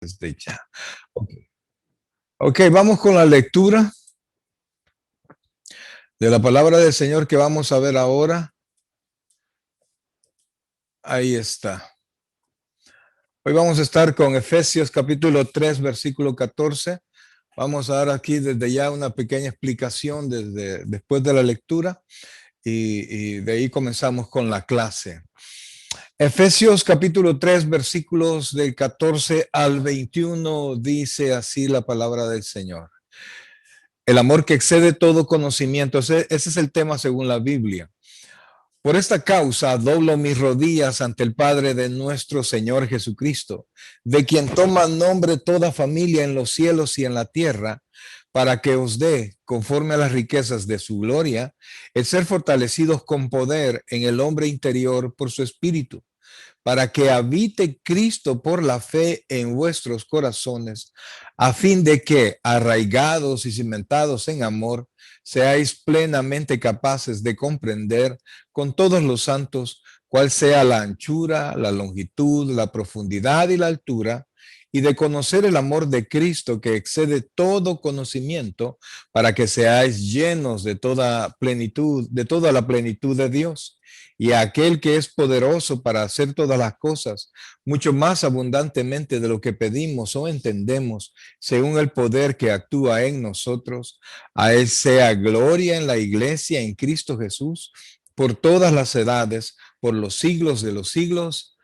desde ya. Ok, okay, vamos con la lectura de la palabra del Señor que vamos a ver ahora. Ahí está. Hoy vamos a estar con Efesios capítulo 3, versículo 14. Vamos a dar aquí desde ya una pequeña explicación después de la lectura y de ahí comenzamos con la clase. Efesios capítulo 3, versículos del 14 al 21 dice así la palabra del Señor. El amor que excede todo conocimiento, ese es el tema según la Biblia. Por esta causa doblo mis rodillas ante el Padre de nuestro Señor Jesucristo, de quien toma nombre toda familia en los cielos y en la tierra, para que os dé, conforme a las riquezas de su gloria, el ser fortalecidos con poder en el hombre interior por su espíritu, para que habite Cristo por la fe en vuestros corazones, a fin de que, arraigados y cimentados en amor, seáis plenamente capaces de comprender con todos los santos cuál sea la anchura, la longitud, la profundidad y la altura, y de conocer el amor de Cristo que excede todo conocimiento, para que seáis llenos de toda plenitud, de toda la plenitud de Dios. Y a aquel que es poderoso para hacer todas las cosas, mucho más abundantemente de lo que pedimos o entendemos, según el poder que actúa en nosotros, a él sea gloria en la iglesia, en Cristo Jesús, por todas las edades, por los siglos de los siglos.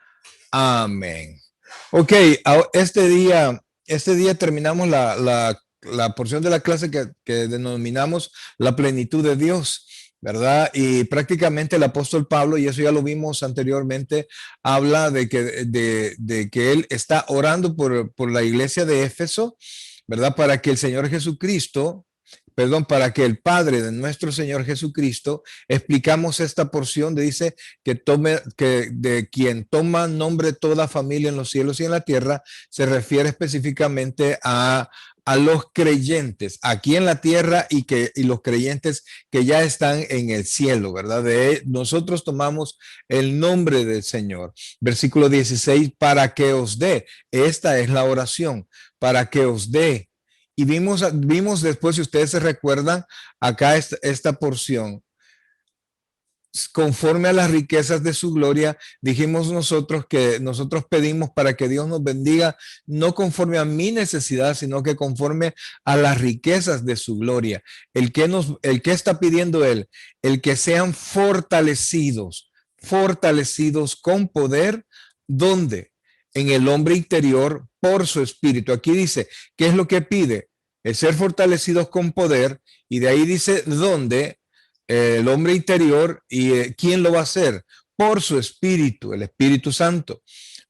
Amén. Ok, este día terminamos la porción de la clase que denominamos la plenitud de Dios, ¿verdad? Y prácticamente el apóstol Pablo, y eso ya lo vimos anteriormente, habla de que él está orando por la iglesia de Éfeso, ¿verdad? Para que el Señor Jesucristo, para que el Padre de nuestro Señor Jesucristo, explicamos esta porción dice que de quien toma nombre toda familia en los cielos y en la tierra, se refiere específicamente a los creyentes aquí en la tierra y los creyentes que ya están en el cielo, ¿verdad? Nosotros tomamos el nombre del Señor. Versículo 16, para que os dé, esta es la oración, para que os dé. Y vimos después, si ustedes se recuerdan, acá esta porción, conforme a las riquezas de su gloria, dijimos nosotros que nosotros pedimos para que Dios nos bendiga, no conforme a mi necesidad, sino que conforme a las riquezas de su gloria. El que está pidiendo él, el que sean fortalecidos con poder, ¿dónde? En el hombre interior por su espíritu. Aquí dice, ¿qué es lo que pide? El ser fortalecidos con poder, y de ahí dice, ¿dónde? El hombre interior. ¿Y quién lo va a hacer? Por su espíritu, el Espíritu Santo.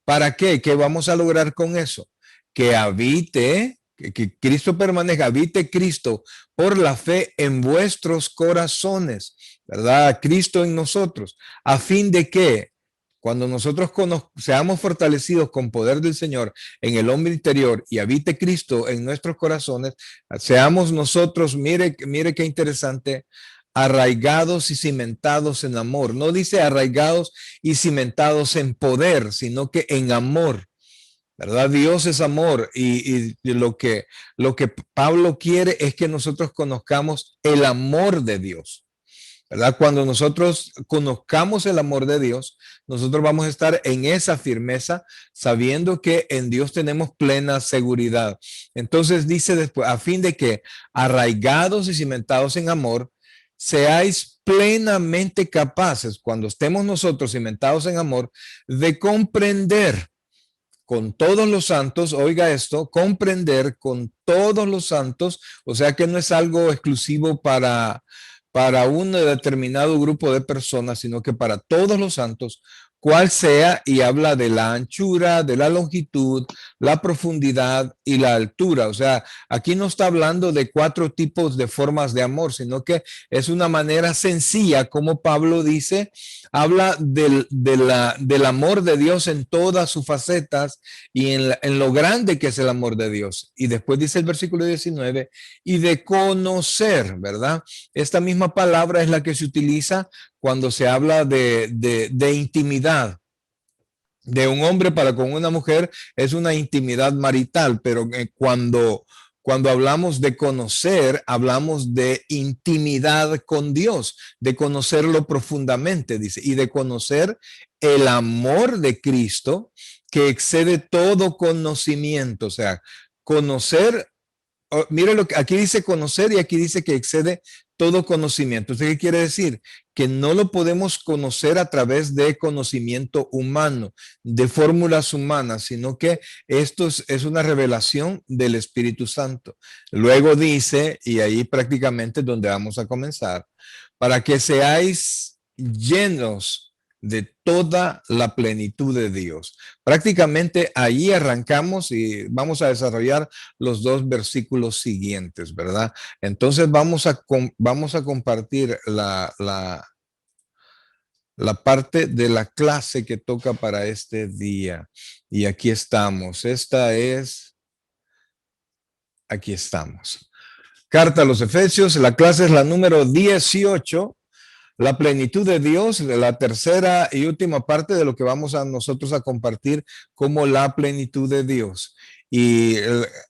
¿Para qué? ¿Qué vamos a lograr con eso? Que habite, que Cristo permanezca, habite Cristo por la fe en vuestros corazones, ¿verdad? Cristo en nosotros, a fin de que cuando nosotros seamos fortalecidos con poder del Señor en el hombre interior y habite Cristo en nuestros corazones, seamos nosotros, mire qué interesante, arraigados y cimentados en amor. No dice arraigados y cimentados en poder, sino que en amor, ¿verdad? Dios es amor y lo que Pablo quiere es que nosotros conozcamos el amor de Dios, ¿verdad? Cuando nosotros conozcamos el amor de Dios, nosotros vamos a estar en esa firmeza, sabiendo que en Dios tenemos plena seguridad. Entonces dice después, a fin de que arraigados y cimentados en amor, seáis plenamente capaces, cuando estemos nosotros cimentados en amor, de comprender con todos los santos, oiga esto, comprender con todos los santos, o sea que no es algo exclusivo para un determinado grupo de personas, sino que para todos los santos, cual sea, y habla de la anchura, de la longitud, la profundidad y la altura. O sea, aquí no está hablando de 4 tipos de formas de amor, sino que es una manera sencilla, como Pablo dice, habla del amor de Dios en todas sus facetas y en lo grande que es el amor de Dios. Y después dice el versículo 19, y de conocer, ¿verdad? Esta misma palabra es la que se utiliza cuando se habla de intimidad. de un hombre para con una mujer es una intimidad marital, pero cuando hablamos de conocer, hablamos de intimidad con Dios, de conocerlo profundamente, dice, y de conocer el amor de Cristo que excede todo conocimiento, o sea, conocer. Mire lo que aquí dice conocer y aquí dice que excede todo conocimiento. ¿Usted qué quiere decir? Que no lo podemos conocer a través de conocimiento humano, de fórmulas humanas, sino que esto es una revelación del Espíritu Santo. Luego dice, y ahí prácticamente es donde vamos a comenzar, para que seáis llenos de toda la plenitud de Dios. Prácticamente ahí arrancamos y vamos a desarrollar los dos versículos siguientes, ¿verdad? Entonces vamos a compartir la parte de la clase que toca para este día. Y aquí estamos. Aquí estamos. Carta a los Efesios, la clase es la número 18. La plenitud de Dios, la tercera y última parte de lo que vamos a nosotros a compartir como la plenitud de Dios. Y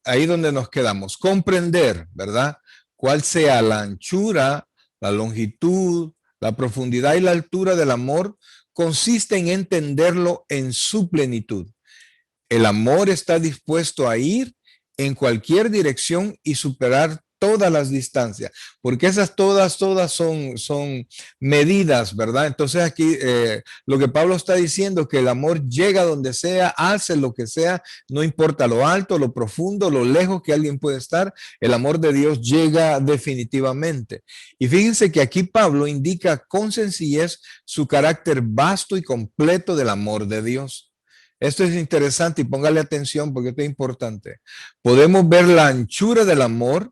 ahí donde nos quedamos, comprender, ¿verdad? Cuál sea la anchura, la longitud, la profundidad y la altura del amor, consiste en entenderlo en su plenitud. El amor está dispuesto a ir en cualquier dirección y superar todas las distancias, porque esas todas son medidas, ¿verdad? Entonces aquí lo que Pablo está diciendo, que el amor llega donde sea, hace lo que sea, no importa lo alto, lo profundo, lo lejos que alguien puede estar, el amor de Dios llega definitivamente. Y fíjense que aquí Pablo indica con sencillez su carácter vasto y completo del amor de Dios. Esto es interesante y póngale atención porque esto es importante. Podemos ver la anchura del amor,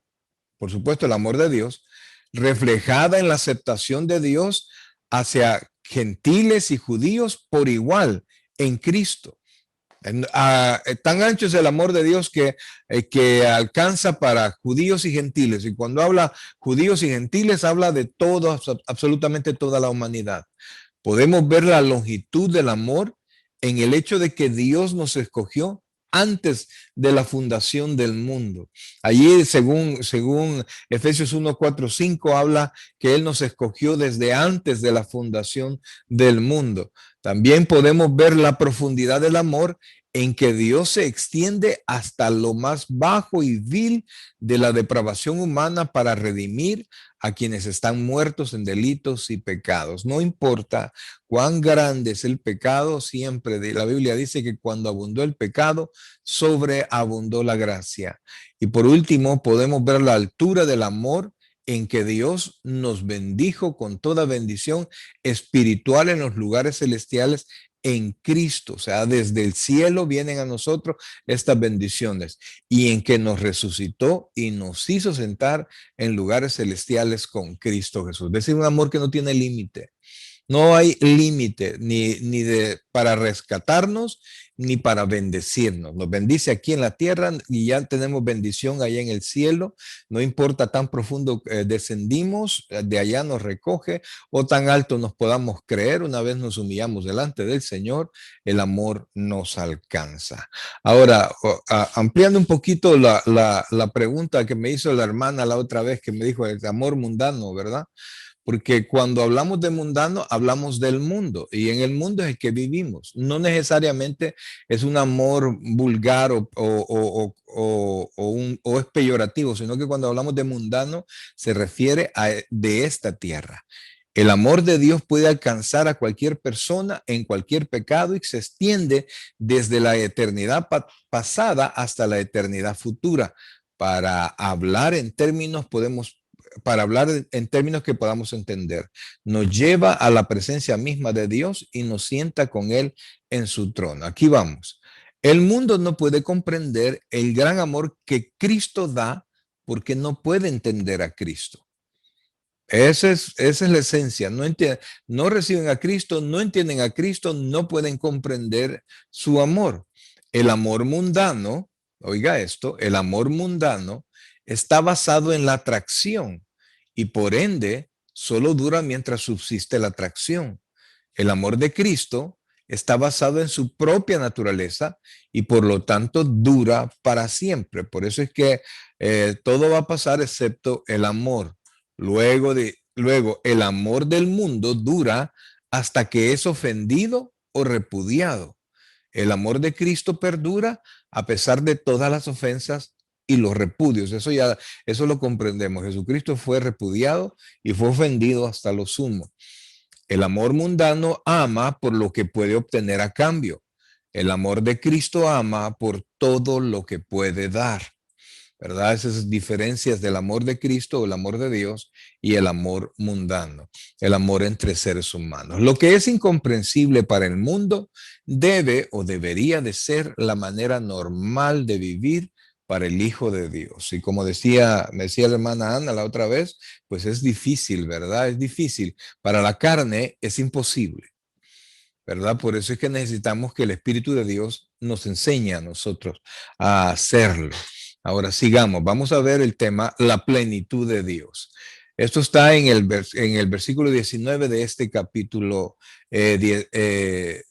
por supuesto el amor de Dios, reflejada en la aceptación de Dios hacia gentiles y judíos por igual en Cristo. Tan ancho es el amor de Dios que alcanza para judíos y gentiles. Y cuando habla judíos y gentiles, habla de todo, absolutamente toda la humanidad. Podemos ver la longitud del amor en el hecho de que Dios nos escogió antes de la fundación del mundo. Allí, según Efesios 1, 4, 5, habla que Él nos escogió desde antes de la fundación del mundo. También podemos ver la profundidad del amor en que Dios se extiende hasta lo más bajo y vil de la depravación humana para redimir a quienes están muertos en delitos y pecados. No importa cuán grande es el pecado, siempre la Biblia dice que cuando abundó el pecado, sobreabundó la gracia. Y por último, podemos ver la altura del amor en que Dios nos bendijo con toda bendición espiritual en los lugares celestiales en Cristo. O sea, desde el cielo vienen a nosotros estas bendiciones y en que nos resucitó y nos hizo sentar en lugares celestiales con Cristo Jesús. Es decir, un amor que no tiene límite. No hay límite ni para rescatarnos ni para bendecirnos. Nos bendice aquí en la tierra y ya tenemos bendición allá en el cielo. No importa tan profundo descendimos, de allá nos recoge o tan alto nos podamos creer. Una vez nos humillamos delante del Señor, el amor nos alcanza. Ahora, ampliando un poquito la pregunta que me hizo la hermana la otra vez que me dijo el amor mundano, ¿verdad? Porque cuando hablamos de mundano, hablamos del mundo y en el mundo es el que vivimos. No necesariamente es un amor vulgar o es peyorativo, sino que cuando hablamos de mundano se refiere a de esta tierra. El amor de Dios puede alcanzar a cualquier persona en cualquier pecado y se extiende desde la eternidad pasada hasta la eternidad futura. Para hablar en términos, para hablar en términos que podamos entender. Nos lleva a la presencia misma de Dios y nos sienta con Él en su trono. Aquí vamos. El mundo no puede comprender el gran amor que Cristo da porque no puede entender a Cristo. Esa es la esencia. No reciben a Cristo, no entienden a Cristo, no pueden comprender su amor. El amor mundano, oiga esto, el amor mundano está basado en la atracción y por ende solo dura mientras subsiste la atracción. El amor de Cristo está basado en su propia naturaleza y por lo tanto dura para siempre. Por eso es que todo va a pasar excepto el amor. Luego, el amor del mundo dura hasta que es ofendido o repudiado. El amor de Cristo perdura a pesar de todas las ofensas y los repudios. Eso lo comprendemos. Jesucristo fue repudiado y fue ofendido hasta lo sumo. El amor mundano ama por lo que puede obtener a cambio. El amor de Cristo ama por todo lo que puede dar. ¿Verdad? Esas diferencias del amor de Cristo o el amor de Dios y el amor mundano, el amor entre seres humanos. Lo que es incomprensible para el mundo debe o debería de ser la manera normal de vivir para el Hijo de Dios. Y como me decía la hermana Ana la otra vez, pues es difícil, ¿verdad? Es difícil. Para la carne es imposible, ¿verdad? Por eso es que necesitamos que el Espíritu de Dios nos enseñe a nosotros a hacerlo. Ahora sigamos, vamos a ver el tema, la plenitud de Dios. Esto está en el versículo 19 de este capítulo 3.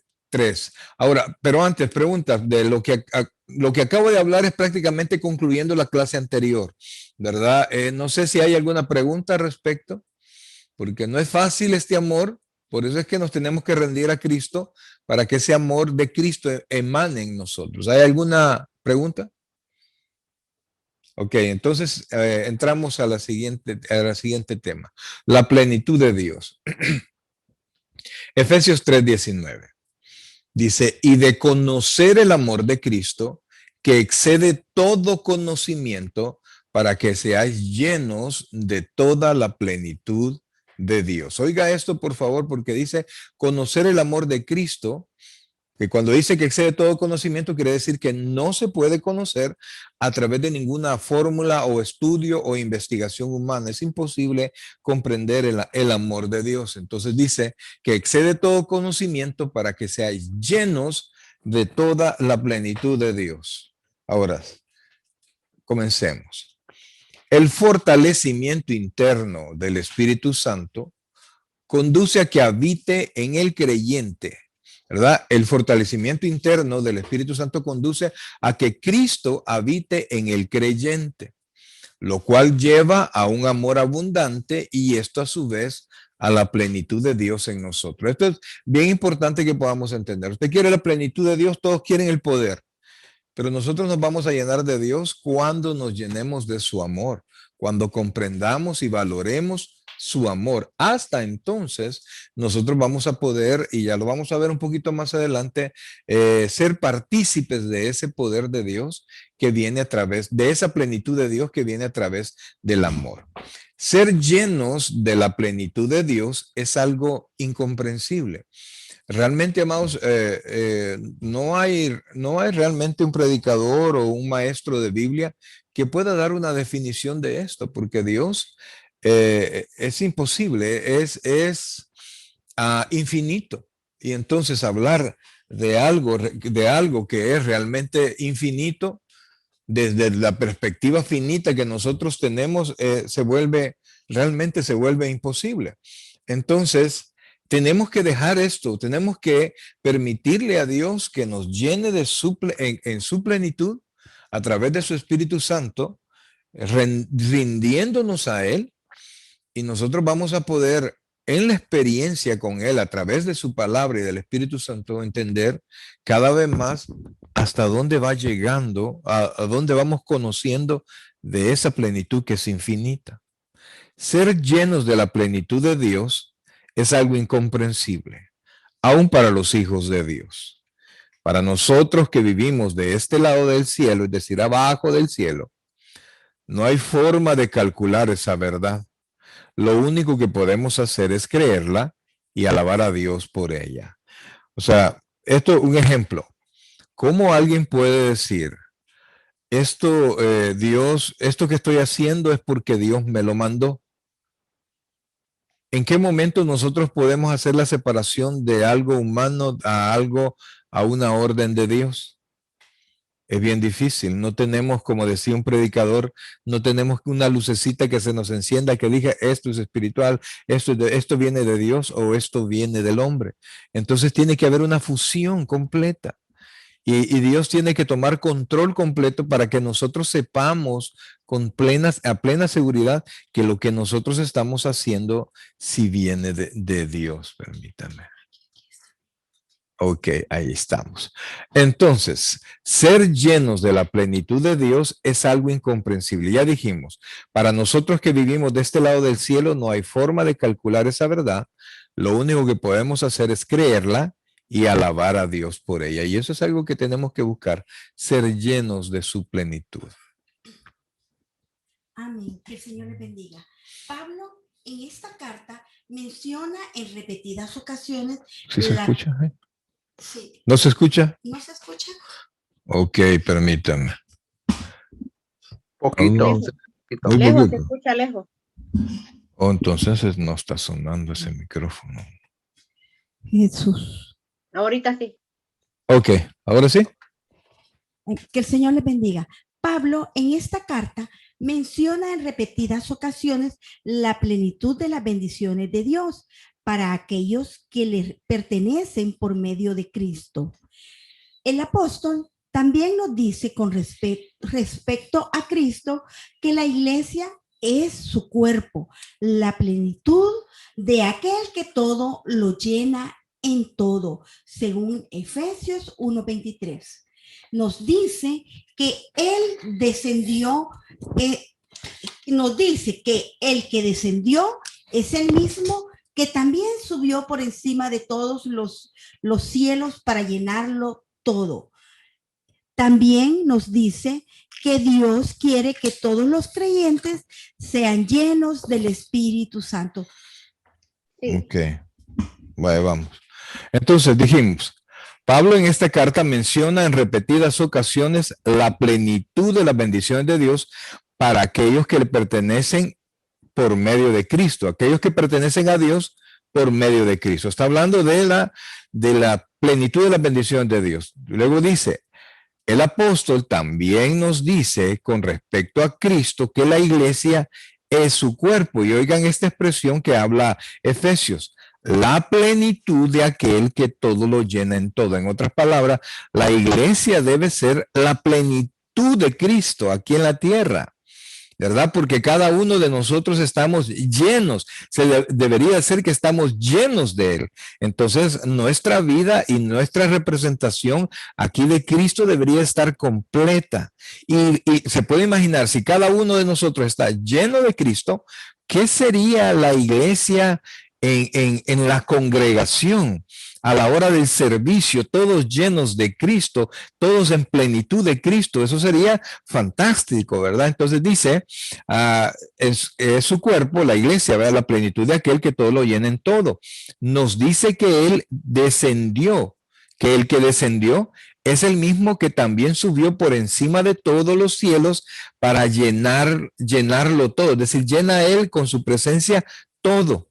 Ahora, pero antes, preguntas de lo que acabo de hablar es prácticamente concluyendo la clase anterior, ¿verdad? No sé si hay alguna pregunta al respecto, porque no es fácil este amor, por eso es que nos tenemos que rendir a Cristo para que ese amor de Cristo emane en nosotros. ¿Hay alguna pregunta? Ok, entonces entramos a la siguiente tema, la plenitud de Dios. Efesios 3:19 dice, y de conocer el amor de Cristo, que excede todo conocimiento, para que seáis llenos de toda la plenitud de Dios. Oiga esto, por favor, porque dice conocer el amor de Cristo, que cuando dice que excede todo conocimiento, quiere decir que no se puede conocer a través de ninguna fórmula o estudio o investigación humana. Es imposible comprender el amor de Dios. Entonces dice que excede todo conocimiento para que seáis llenos de toda la plenitud de Dios. Ahora, comencemos. El fortalecimiento interno del Espíritu Santo conduce a que habite en el creyente, ¿verdad? El fortalecimiento interno del Espíritu Santo conduce a que Cristo habite en el creyente, lo cual lleva a un amor abundante y esto a su vez a la plenitud de Dios en nosotros. Esto es bien importante que podamos entender. Usted quiere la plenitud de Dios, todos quieren el poder. Pero nosotros nos vamos a llenar de Dios cuando nos llenemos de su amor, cuando comprendamos y valoremos su amor. Hasta entonces, nosotros vamos a poder, y ya lo vamos a ver un poquito más adelante, ser partícipes de ese poder de Dios que viene a través, de esa plenitud de Dios que viene a través del amor. Ser llenos de la plenitud de Dios es algo incomprensible. Realmente, amados, no hay realmente un predicador o un maestro de Biblia que pueda dar una definición de esto, porque Dios es imposible, es infinito. Y entonces hablar de algo que es realmente infinito, desde la perspectiva finita que nosotros tenemos, realmente se vuelve imposible. Entonces, tenemos que dejar esto, tenemos que permitirle a Dios que nos llene en su plenitud a través de su Espíritu Santo, rindiéndonos a Él, y nosotros vamos a poder, en la experiencia con Él, a través de su palabra y del Espíritu Santo, entender cada vez más hasta dónde va llegando, a dónde vamos conociendo de esa plenitud que es infinita. Ser llenos de la plenitud de Dios es algo incomprensible, aún para los hijos de Dios. Para nosotros que vivimos de este lado del cielo, es decir, abajo del cielo, no hay forma de calcular esa verdad. Lo único que podemos hacer es creerla y alabar a Dios por ella. O sea, esto es un ejemplo. ¿Cómo alguien puede decir, esto que estoy haciendo es porque Dios me lo mandó? ¿En qué momento nosotros podemos hacer la separación de algo humano a una orden de Dios? Es bien difícil. No tenemos, como decía un predicador, no tenemos una lucecita que se nos encienda que diga esto es espiritual, esto viene de Dios o esto viene del hombre. Entonces tiene que haber una fusión completa. Y Dios tiene que tomar control completo para que nosotros sepamos a plena seguridad que lo que nosotros estamos haciendo sí viene de Dios. Permítame. Ok, ahí estamos. Entonces, ser llenos de la plenitud de Dios es algo incomprensible. Ya dijimos, para nosotros que vivimos de este lado del cielo no hay forma de calcular esa verdad. Lo único que podemos hacer es creerla y alabar a Dios por ella. Y eso es algo que tenemos que buscar, ser llenos de su plenitud. Amén. Que el Señor les bendiga. Pablo en esta carta menciona en repetidas ocasiones. ¿Sí se escucha? Sí. ¿No se escucha? ¿No se escucha? Ok, permítame. Poquito. Muy Lejos, poquito. se escucha lejos. Oh, entonces no está sonando ese micrófono. Jesús. Ahorita sí. Ok, ¿ahora sí? Que el Señor les bendiga. Pablo en esta carta menciona en repetidas ocasiones la plenitud de las bendiciones de Dios para aquellos que le pertenecen por medio de Cristo. El apóstol también nos dice con respecto a Cristo que la iglesia es su cuerpo, la plenitud de aquel que todo lo llena en todo, según Efesios 1:23. Nos dice que Él descendió, nos dice que el que descendió es el mismo que también subió por encima de todos los cielos para llenarlo todo. También nos dice que Dios quiere que todos los creyentes sean llenos del Espíritu Santo. Sí. Ok, bueno, vamos. Entonces dijimos, Pablo en esta carta menciona en repetidas ocasiones la plenitud de las bendiciones de Dios para aquellos que le pertenecen por medio de Cristo, aquellos que pertenecen a Dios por medio de Cristo. Está hablando de la plenitud de las bendiciones de Dios. Luego dice, el apóstol también nos dice con respecto a Cristo que la iglesia es su cuerpo. Y oigan esta expresión que habla Efesios, la plenitud de aquel que todo lo llena en todo. En otras palabras, la iglesia debe ser la plenitud de Cristo aquí en la tierra, ¿verdad? Porque cada uno de nosotros estamos llenos, debería ser que estamos llenos de Él. Entonces, nuestra vida y nuestra representación aquí de Cristo debería estar completa. Y se puede imaginar, si cada uno de nosotros está lleno de Cristo, ¿qué sería la iglesia en la congregación? A la hora del servicio, todos llenos de Cristo, todos en plenitud de Cristo, eso sería fantástico, ¿verdad? Entonces dice, es su cuerpo, la iglesia, ¿verdad? La plenitud de aquel que todo lo llena en todo. Nos dice que Él descendió, que el que descendió es el mismo que también subió por encima de todos los cielos para llenarlo todo, es decir, llena Él con su presencia todo.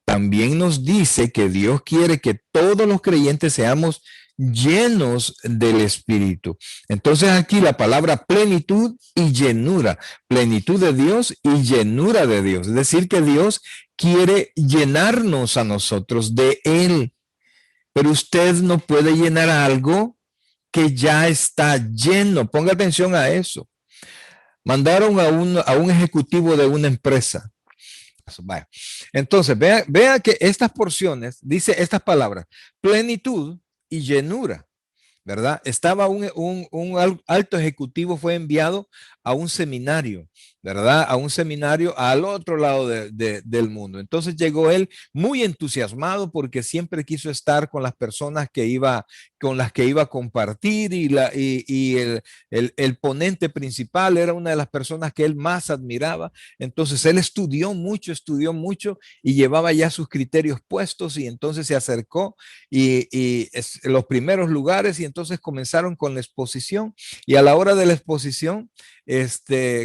También nos dice que Dios quiere que todos los creyentes seamos llenos del Espíritu. Entonces aquí la palabra plenitud y llenura, plenitud de Dios y llenura de Dios. Es decir, que Dios quiere llenarnos a nosotros de Él. Pero usted no puede llenar algo que ya está lleno. Ponga atención a eso. Mandaron a un ejecutivo de una empresa. Vaya. Entonces, vea que estas porciones, dice estas palabras, plenitud y llenura, ¿verdad? Estaba un alto ejecutivo, fue enviado a un seminario, ¿verdad? A un seminario al otro lado del mundo. Entonces llegó él muy entusiasmado porque siempre quiso estar con las personas con las que iba a compartir y el ponente principal era una de las personas que él más admiraba. Entonces él estudió mucho y llevaba ya sus criterios puestos y entonces se acercó y los primeros lugares y entonces comenzaron con la exposición y a la hora de la exposición,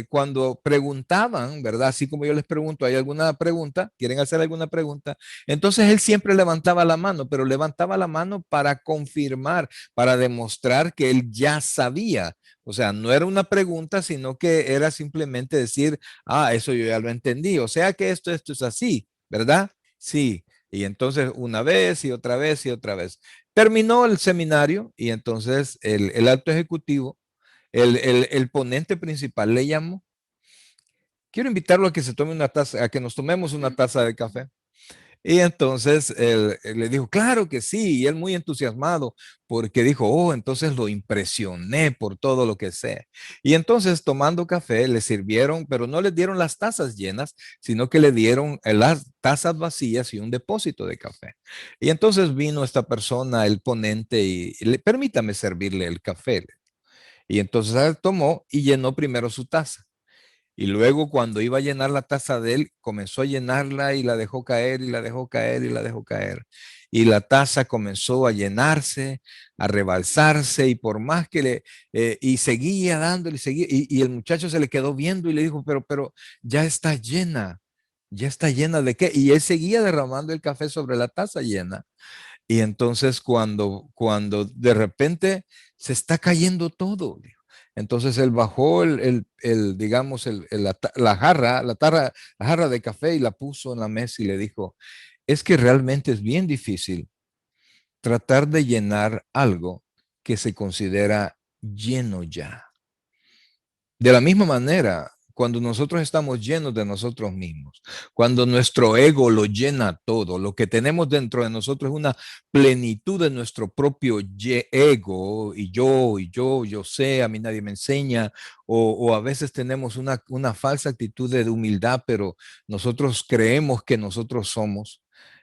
cuando preguntaban, ¿verdad? Así como yo les pregunto, ¿hay alguna pregunta? ¿Quieren hacer alguna pregunta? Entonces él siempre levantaba la mano, pero levantaba la mano para confirmar, para demostrar que él ya sabía. O sea, no era una pregunta, sino que era simplemente decir, ah, eso yo ya lo entendí. O sea que esto es así, ¿verdad? Sí. Y entonces una vez y otra vez y otra vez. Terminó el seminario y entonces el alto ejecutivo, el ponente principal le llamó. Quiero invitarlo a que se tome una taza, a que nos tomemos una taza de café. Y entonces él le dijo, claro que sí, y él muy entusiasmado porque dijo, oh, entonces lo impresioné por todo lo que sé. Y entonces tomando café le sirvieron, pero no le dieron las tazas llenas, sino que le dieron las tazas vacías y un depósito de café. Y entonces vino esta persona, el ponente, permítame servirle el café. Y entonces él tomó y llenó primero su taza. Y luego cuando iba a llenar la taza de él, comenzó a llenarla y la dejó caer y la dejó caer y la dejó caer. Y la taza comenzó a llenarse, a rebalsarse y por más que y seguía dándole, seguía, y el muchacho se le quedó viendo y le dijo, pero ya está llena ¿de qué? Y él seguía derramando el café sobre la taza llena. Y entonces cuando de repente se está cayendo todo, dijo. Entonces él bajó digamos, la jarra de café y la puso en la mesa y le dijo, es que realmente es bien difícil tratar de llenar algo que se considera lleno ya. De la misma manera, cuando nosotros estamos llenos de nosotros mismos, cuando nuestro ego lo llena todo, lo que tenemos dentro de nosotros es una plenitud de nuestro propio ego, yo sé, a mí nadie me enseña, o a veces tenemos una falsa actitud de humildad, pero nosotros creemos que nosotros somos,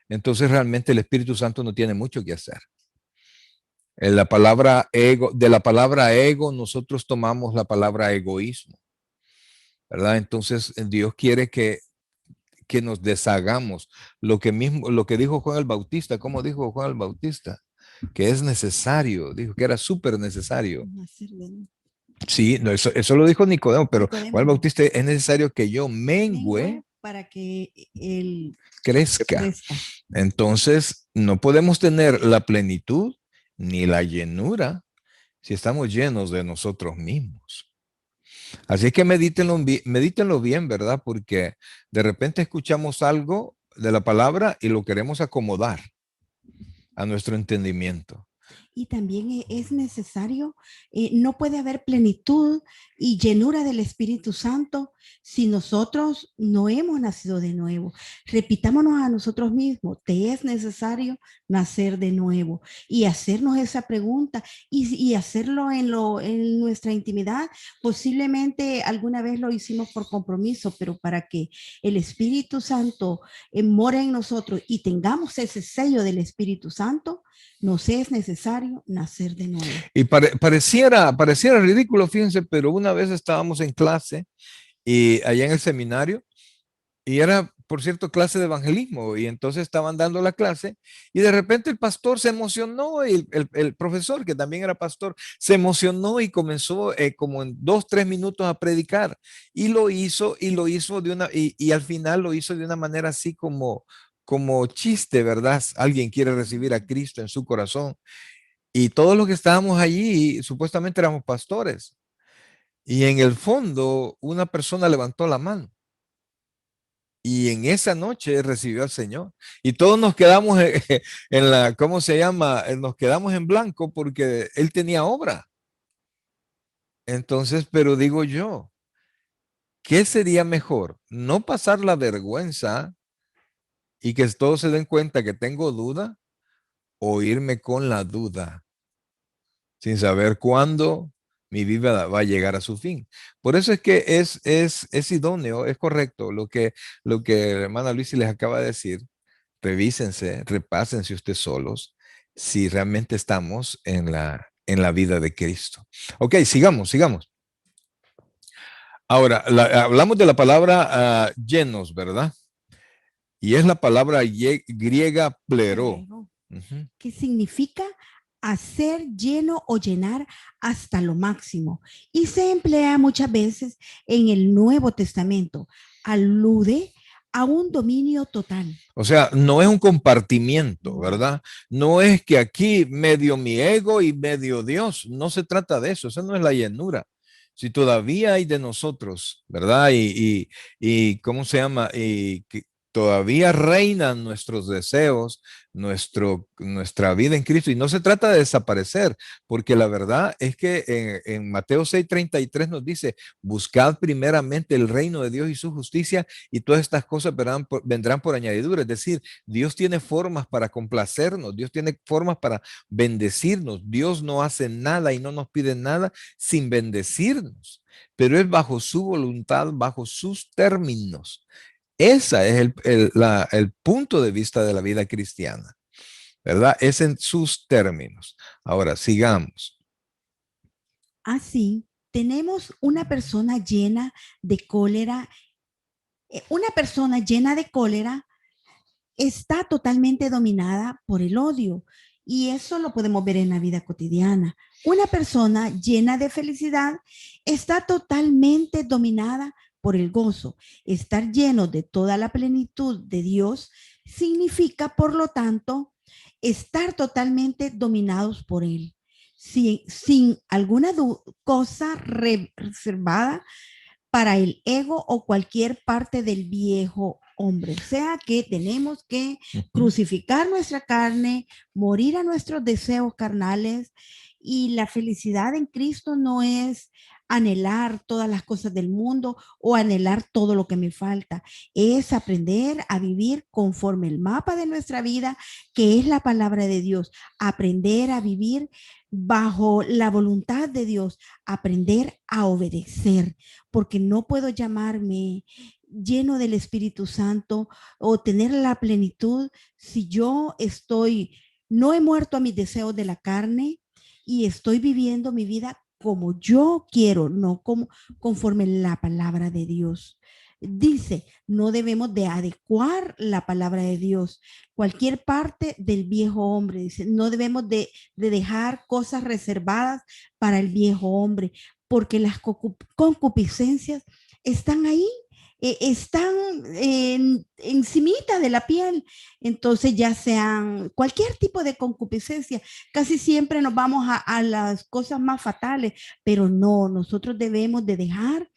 entonces realmente el Espíritu Santo no tiene mucho que hacer. En la palabra ego, de la palabra ego, nosotros tomamos la palabra egoísmo, ¿verdad? Entonces Dios quiere que nos deshagamos. Lo que dijo Juan el Bautista, ¿cómo dijo Juan el Bautista? Que es necesario, dijo que era súper necesario. Sí, no, eso lo dijo Nicodemo, pero Juan el Bautista es necesario que yo mengüe para que él crezca. Entonces, no podemos tener la plenitud ni la llenura si estamos llenos de nosotros mismos. Así que medítenlo bien, ¿verdad? Porque de repente escuchamos algo de la palabra y lo queremos acomodar a nuestro entendimiento. Y también es necesario, no puede haber plenitud y llenura del Espíritu Santo si nosotros no hemos nacido de nuevo. Repitámonos a nosotros mismos, te es necesario nacer de nuevo y hacernos esa pregunta y hacerlo en nuestra intimidad. Posiblemente alguna vez lo hicimos por compromiso, pero para que el Espíritu Santo more en nosotros y tengamos ese sello del Espíritu Santo, nos es necesario nacer de nuevo. Y pareciera ridículo, fíjense, pero una vez estábamos en clase y allá en el seminario y era, por cierto, clase de evangelismo y entonces estaban dando la clase y de repente el pastor se emocionó y el profesor, que también era pastor, se emocionó y comenzó como en 2-3 minutos a predicar y lo hizo y al final lo hizo de una manera así como chiste, ¿verdad? Alguien quiere recibir a Cristo en su corazón. Y todos los que estábamos allí supuestamente éramos pastores. Y en el fondo una persona levantó la mano. Y en esa noche recibió al Señor. Y todos nos quedamos en la, ¿cómo se llama? Nos quedamos en blanco porque él tenía obra. Entonces, pero digo yo, ¿qué sería mejor? ¿No pasar la vergüenza y que todos se den cuenta que tengo duda o irme con la duda sin saber cuándo mi vida va a llegar a su fin? Por eso es que es idóneo, es correcto lo que la hermana Lucy les acaba de decir. Revísense, repásense ustedes solos si realmente estamos en la vida de Cristo. Ok, sigamos. Ahora, hablamos de la palabra llenos, ¿verdad? Y es la palabra griega plero. Que significa a ser lleno o llenar hasta lo máximo. Y se emplea muchas veces en el Nuevo Testamento. Alude a un dominio total. O sea, no es un compartimiento, ¿verdad? No es que aquí medio mi ego y medio Dios. No se trata de eso. Esa no es la llenura. Si todavía hay de nosotros, ¿verdad? Y ¿cómo se llama? Y que todavía reinan nuestros deseos, nuestra vida en Cristo. Y no se trata de desaparecer, porque la verdad es que en Mateo 6:33 nos dice, buscad primeramente el reino de Dios y su justicia y todas estas cosas vendrán por añadidura. Es decir, Dios tiene formas para complacernos, Dios tiene formas para bendecirnos. Dios no hace nada y no nos pide nada sin bendecirnos, pero es bajo su voluntad, bajo sus términos. Ese es el punto de vista de la vida cristiana, ¿verdad? Es en sus términos. Ahora, sigamos. Así, tenemos una persona llena de cólera. Una persona llena de cólera está totalmente dominada por el odio. Y eso lo podemos ver en la vida cotidiana. Una persona llena de felicidad está totalmente dominada por el gozo. Estar lleno de toda la plenitud de Dios significa, por lo tanto, estar totalmente dominados por Él. Sin alguna cosa reservada para el ego o cualquier parte del viejo hombre. O sea que tenemos que crucificar nuestra carne, morir a nuestros deseos carnales, y la felicidad en Cristo no es anhelar todas las cosas del mundo o anhelar todo lo que me falta. Es aprender a vivir conforme el mapa de nuestra vida, que es la palabra de Dios. Aprender a vivir bajo la voluntad de Dios, aprender a obedecer, porque no puedo llamarme lleno del Espíritu Santo o tener la plenitud si yo no he muerto a mis deseos de la carne y estoy viviendo mi vida como yo quiero, no como conforme la palabra de Dios. Dice, no debemos de adecuar la palabra de Dios. Cualquier parte del viejo hombre, dice, no debemos de dejar cosas reservadas para el viejo hombre, porque las concupiscencias están ahí, están encimita de la piel. Entonces, ya sean cualquier tipo de concupiscencia, casi siempre nos vamos a las cosas más fatales, pero no, nosotros debemos de dejar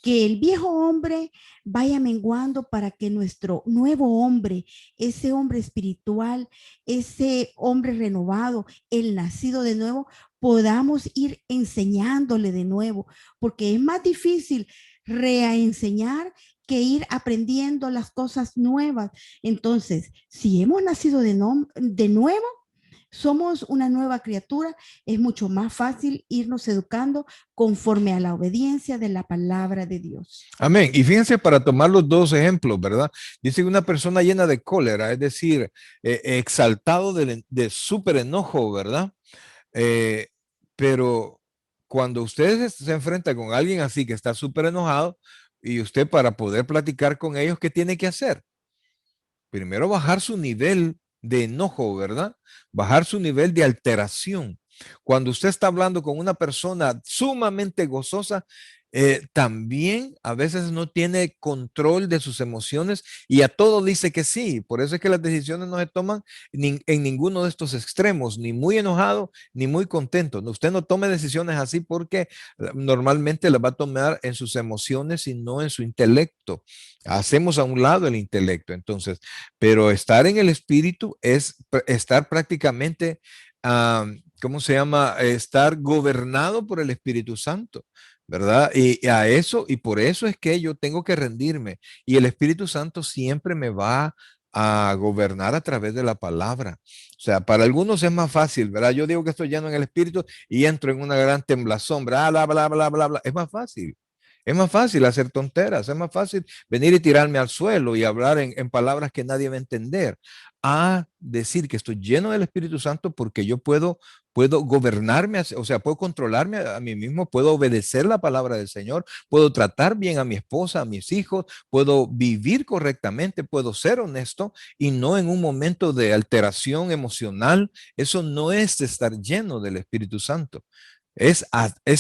que el viejo hombre vaya menguando para que nuestro nuevo hombre, ese hombre espiritual, ese hombre renovado, el nacido de nuevo, podamos ir enseñándole de nuevo, porque es más difícil reenseñar que ir aprendiendo las cosas nuevas. Entonces, si hemos nacido de nuevo, somos una nueva criatura, es mucho más fácil irnos educando conforme a la obediencia de la palabra de Dios. Amén. Y fíjense, para tomar los dos ejemplos, ¿verdad? Dice que una persona llena de cólera, es decir, exaltado de súper enojo, ¿verdad? Pero cuando usted se enfrenta con alguien así que está súper enojado, y usted, para poder platicar con ellos, ¿qué tiene que hacer? Primero bajar su nivel de enojo, ¿verdad? Bajar su nivel de alteración. Cuando usted está hablando con una persona sumamente gozosa, también a veces no tiene control de sus emociones y a todo dice que sí. Por eso es que las decisiones no se toman en ninguno de estos extremos, ni muy enojado, ni muy contento. Usted no tome decisiones así porque normalmente las va a tomar en sus emociones y no en su intelecto. Hacemos a un lado el intelecto, entonces, pero estar en el espíritu es estar prácticamente, ¿cómo se llama? Estar gobernado por el Espíritu Santo, ¿verdad? Y a eso, y por eso es que yo tengo que rendirme. Y el Espíritu Santo siempre me va a gobernar a través de la palabra. O sea, para algunos es más fácil, ¿verdad? Yo digo que estoy lleno en el Espíritu y entro en una gran temblazón, bla, bla, bla, bla, bla, bla. Es más fácil. Es más fácil hacer tonteras, es más fácil venir y tirarme al suelo y hablar en palabras que nadie va a entender, a decir que estoy lleno del Espíritu Santo porque yo puedo puedo gobernarme, o sea, puedo controlarme a mí mismo, puedo obedecer la palabra del Señor, puedo tratar bien a mi esposa, a mis hijos, puedo vivir correctamente, puedo ser honesto y no en un momento de alteración emocional. Eso no es estar lleno del Espíritu Santo. Es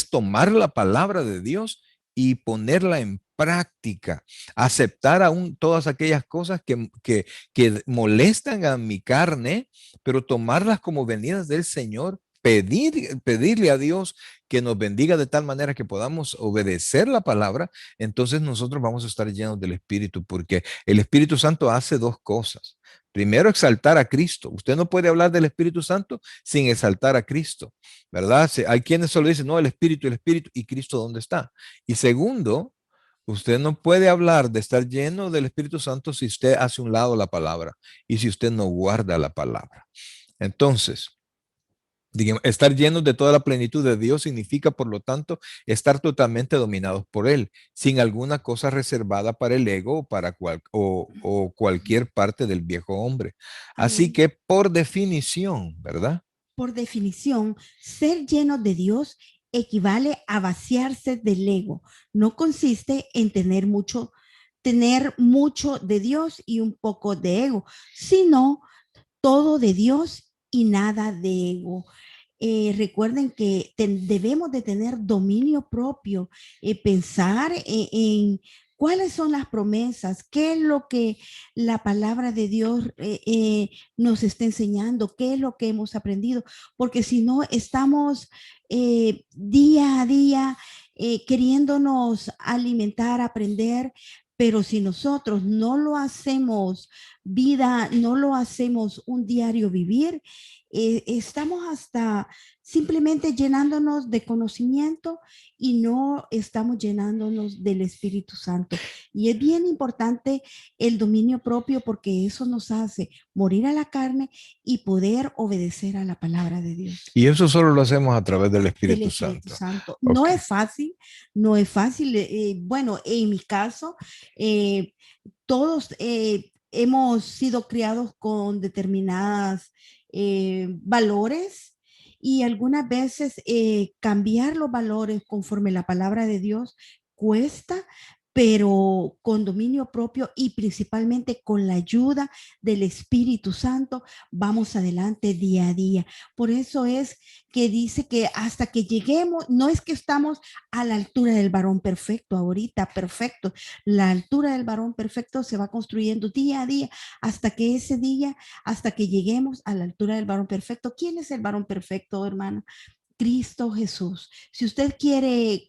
tomar la palabra de Dios y ponerla en práctica, aceptar aún todas aquellas cosas que molestan a mi carne, pero tomarlas como venidas del Señor, pedirle a Dios que nos bendiga de tal manera que podamos obedecer la palabra. Entonces nosotros vamos a estar llenos del Espíritu, porque el Espíritu Santo hace dos cosas. Primero, exaltar a Cristo. Usted no puede hablar del Espíritu Santo sin exaltar a Cristo, ¿verdad? Hay quienes solo dicen, no, el Espíritu, ¿y Cristo dónde está? Y segundo, usted no puede hablar de estar lleno del Espíritu Santo si usted hace un lado la palabra y si usted no guarda la palabra. Entonces, digamos, estar llenos de toda la plenitud de Dios significa, por lo tanto, estar totalmente dominados por Él, sin alguna cosa reservada para el ego o cualquier parte del viejo hombre. Así Amén. que, por definición, ¿verdad? Por definición, ser lleno de Dios equivale a vaciarse del ego. No consiste en tener mucho de Dios y un poco de ego, sino todo de Dios y nada de ego. Recuerden que debemos de tener dominio propio, pensar en cuáles son las promesas, qué es lo que la palabra de Dios nos está enseñando, qué es lo que hemos aprendido, porque si no estamos día a día queriéndonos alimentar, aprender, pero si nosotros no lo hacemos vida, no lo hacemos un diario vivir, estamos hasta simplemente llenándonos de conocimiento y no estamos llenándonos del Espíritu Santo. Y es bien importante el dominio propio porque eso nos hace morir a la carne y poder obedecer a la palabra de Dios. Y eso solo lo hacemos a través del Espíritu, Del Espíritu Santo. Santo. No Ok. es fácil, no es fácil. Bueno, en mi caso, todos hemos sido criados con determinadas valores y algunas veces cambiar los valores conforme la palabra de Dios cuesta, pero con dominio propio y principalmente con la ayuda del Espíritu Santo vamos adelante día a día. Por eso es que dice que hasta que lleguemos, no es que estamos a la altura del varón perfecto ahorita, perfecto. La altura del varón perfecto se va construyendo día a día hasta que ese día, hasta que lleguemos a la altura del varón perfecto. ¿Quién es el varón perfecto, hermano? Cristo Jesús. Si usted quiere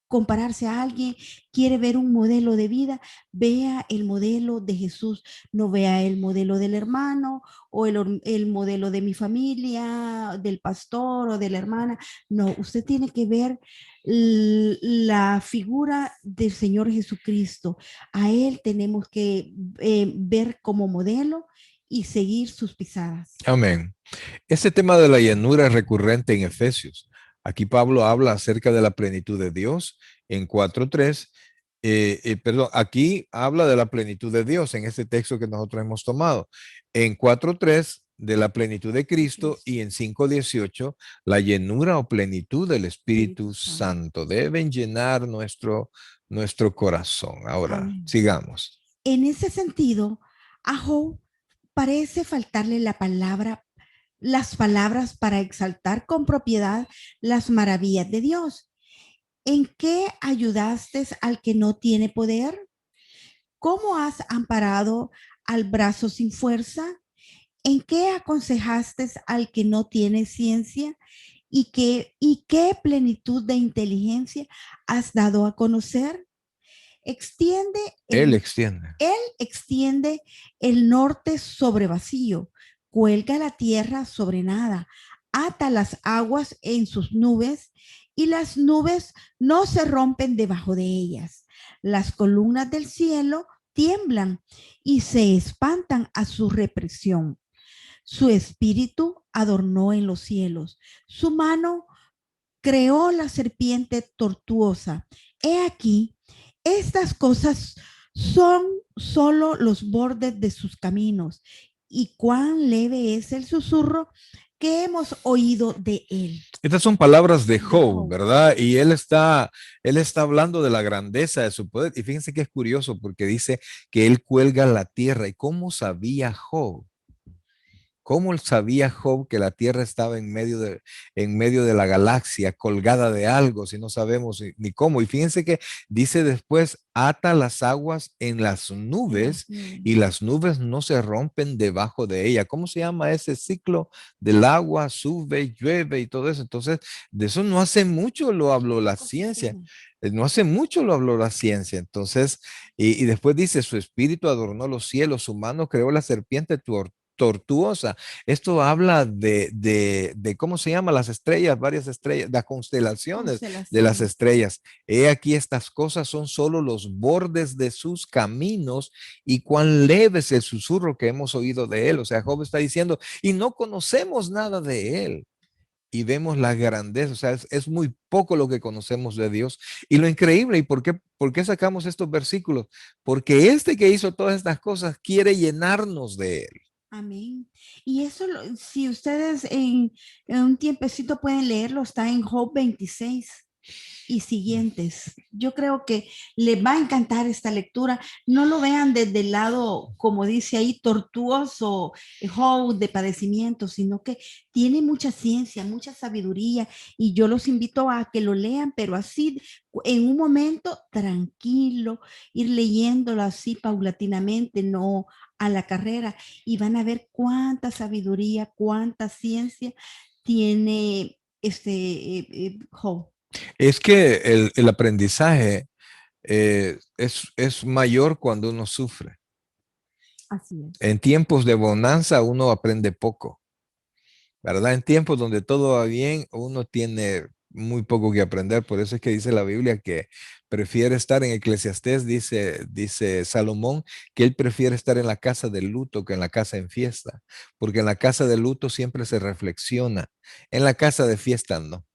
compararse a alguien, quiere ver un modelo de vida, vea el modelo de Jesús, no vea el modelo del hermano o el modelo de mi familia, del pastor o de la hermana. No, usted tiene que ver la figura del Señor Jesucristo. A Él tenemos que ver como modelo y seguir sus pisadas. Amén. Este tema de la llanura es recurrente en Efesios. Aquí Pablo habla acerca de la plenitud de Dios en 4:3. Perdón, aquí habla de la plenitud de Dios en este texto que nosotros hemos tomado. En 4:3 de la plenitud de Cristo y en 5:18 la llenura o plenitud del Espíritu Santo. Deben llenar nuestro corazón. Ahora, Amén. sigamos. En ese sentido, a Job parece faltarle las palabras para exaltar con propiedad las maravillas de Dios. ¿En qué ayudaste al que no tiene poder? ¿Cómo has amparado al brazo sin fuerza? ¿En qué aconsejaste al que no tiene ciencia? ¿Y qué plenitud de inteligencia has dado a conocer? Él extiende. Él extiende el norte sobre vacío, cuelga la tierra sobre nada, ata las aguas en sus nubes y las nubes no se rompen debajo de ellas. Las columnas del cielo tiemblan y se espantan a su represión. Su espíritu adornó en los cielos, su mano creó la serpiente tortuosa. He aquí, estas cosas son solo los bordes de sus caminos, y cuán leve es el susurro ¿qué hemos oído de él? Estas son palabras de Job, Job. ¿verdad? Y él está hablando de la grandeza de su poder. Y fíjense que es curioso porque dice que él cuelga la tierra. ¿Y cómo sabía Job? ¿Cómo sabía Job que la tierra estaba en medio de la galaxia, colgada de algo, si no sabemos ni cómo? Y fíjense que dice después, ata las aguas en las nubes y las nubes no se rompen debajo de ella. ¿Cómo se llama ese ciclo del agua? Sube, llueve y todo eso. Entonces, de eso no hace mucho lo habló la ciencia. No hace mucho lo habló la ciencia. Entonces, y después dice, su espíritu adornó los cielos, su mano creó la serpiente tortuosa. Esto habla ¿cómo se llama? Las estrellas, varias estrellas, las constelaciones de las estrellas. He aquí estas cosas son solo los bordes de sus caminos y cuán leve es el susurro que hemos oído de él. O sea, Job está diciendo, y no conocemos nada de él. Y vemos la grandeza, o sea, es muy poco lo que conocemos de Dios. Y lo increíble, ¿y por qué sacamos estos versículos? Porque este que hizo todas estas cosas quiere llenarnos de él. Amén. Y eso, si ustedes en un tiempecito pueden leerlo, está en Job 26 y siguientes. Yo creo que les va a encantar esta lectura. No lo vean desde el lado, como dice ahí, tortuoso, Job de padecimiento, sino que tiene mucha ciencia, mucha sabiduría. Y yo los invito a que lo lean, pero así, en un momento tranquilo, ir leyéndolo así paulatinamente, no a la carrera, y van a ver cuánta sabiduría, cuánta ciencia tiene Job. Es que el aprendizaje es mayor cuando uno sufre. Así es. En tiempos de bonanza uno aprende poco, ¿verdad? En tiempos donde todo va bien, uno tiene muy poco que aprender. Por eso es que dice la Biblia que prefiere estar en Eclesiastés, dice Salomón, que él prefiere estar en la casa de luto que en la casa en fiesta, porque en la casa de luto siempre se reflexiona, en la casa de fiesta no.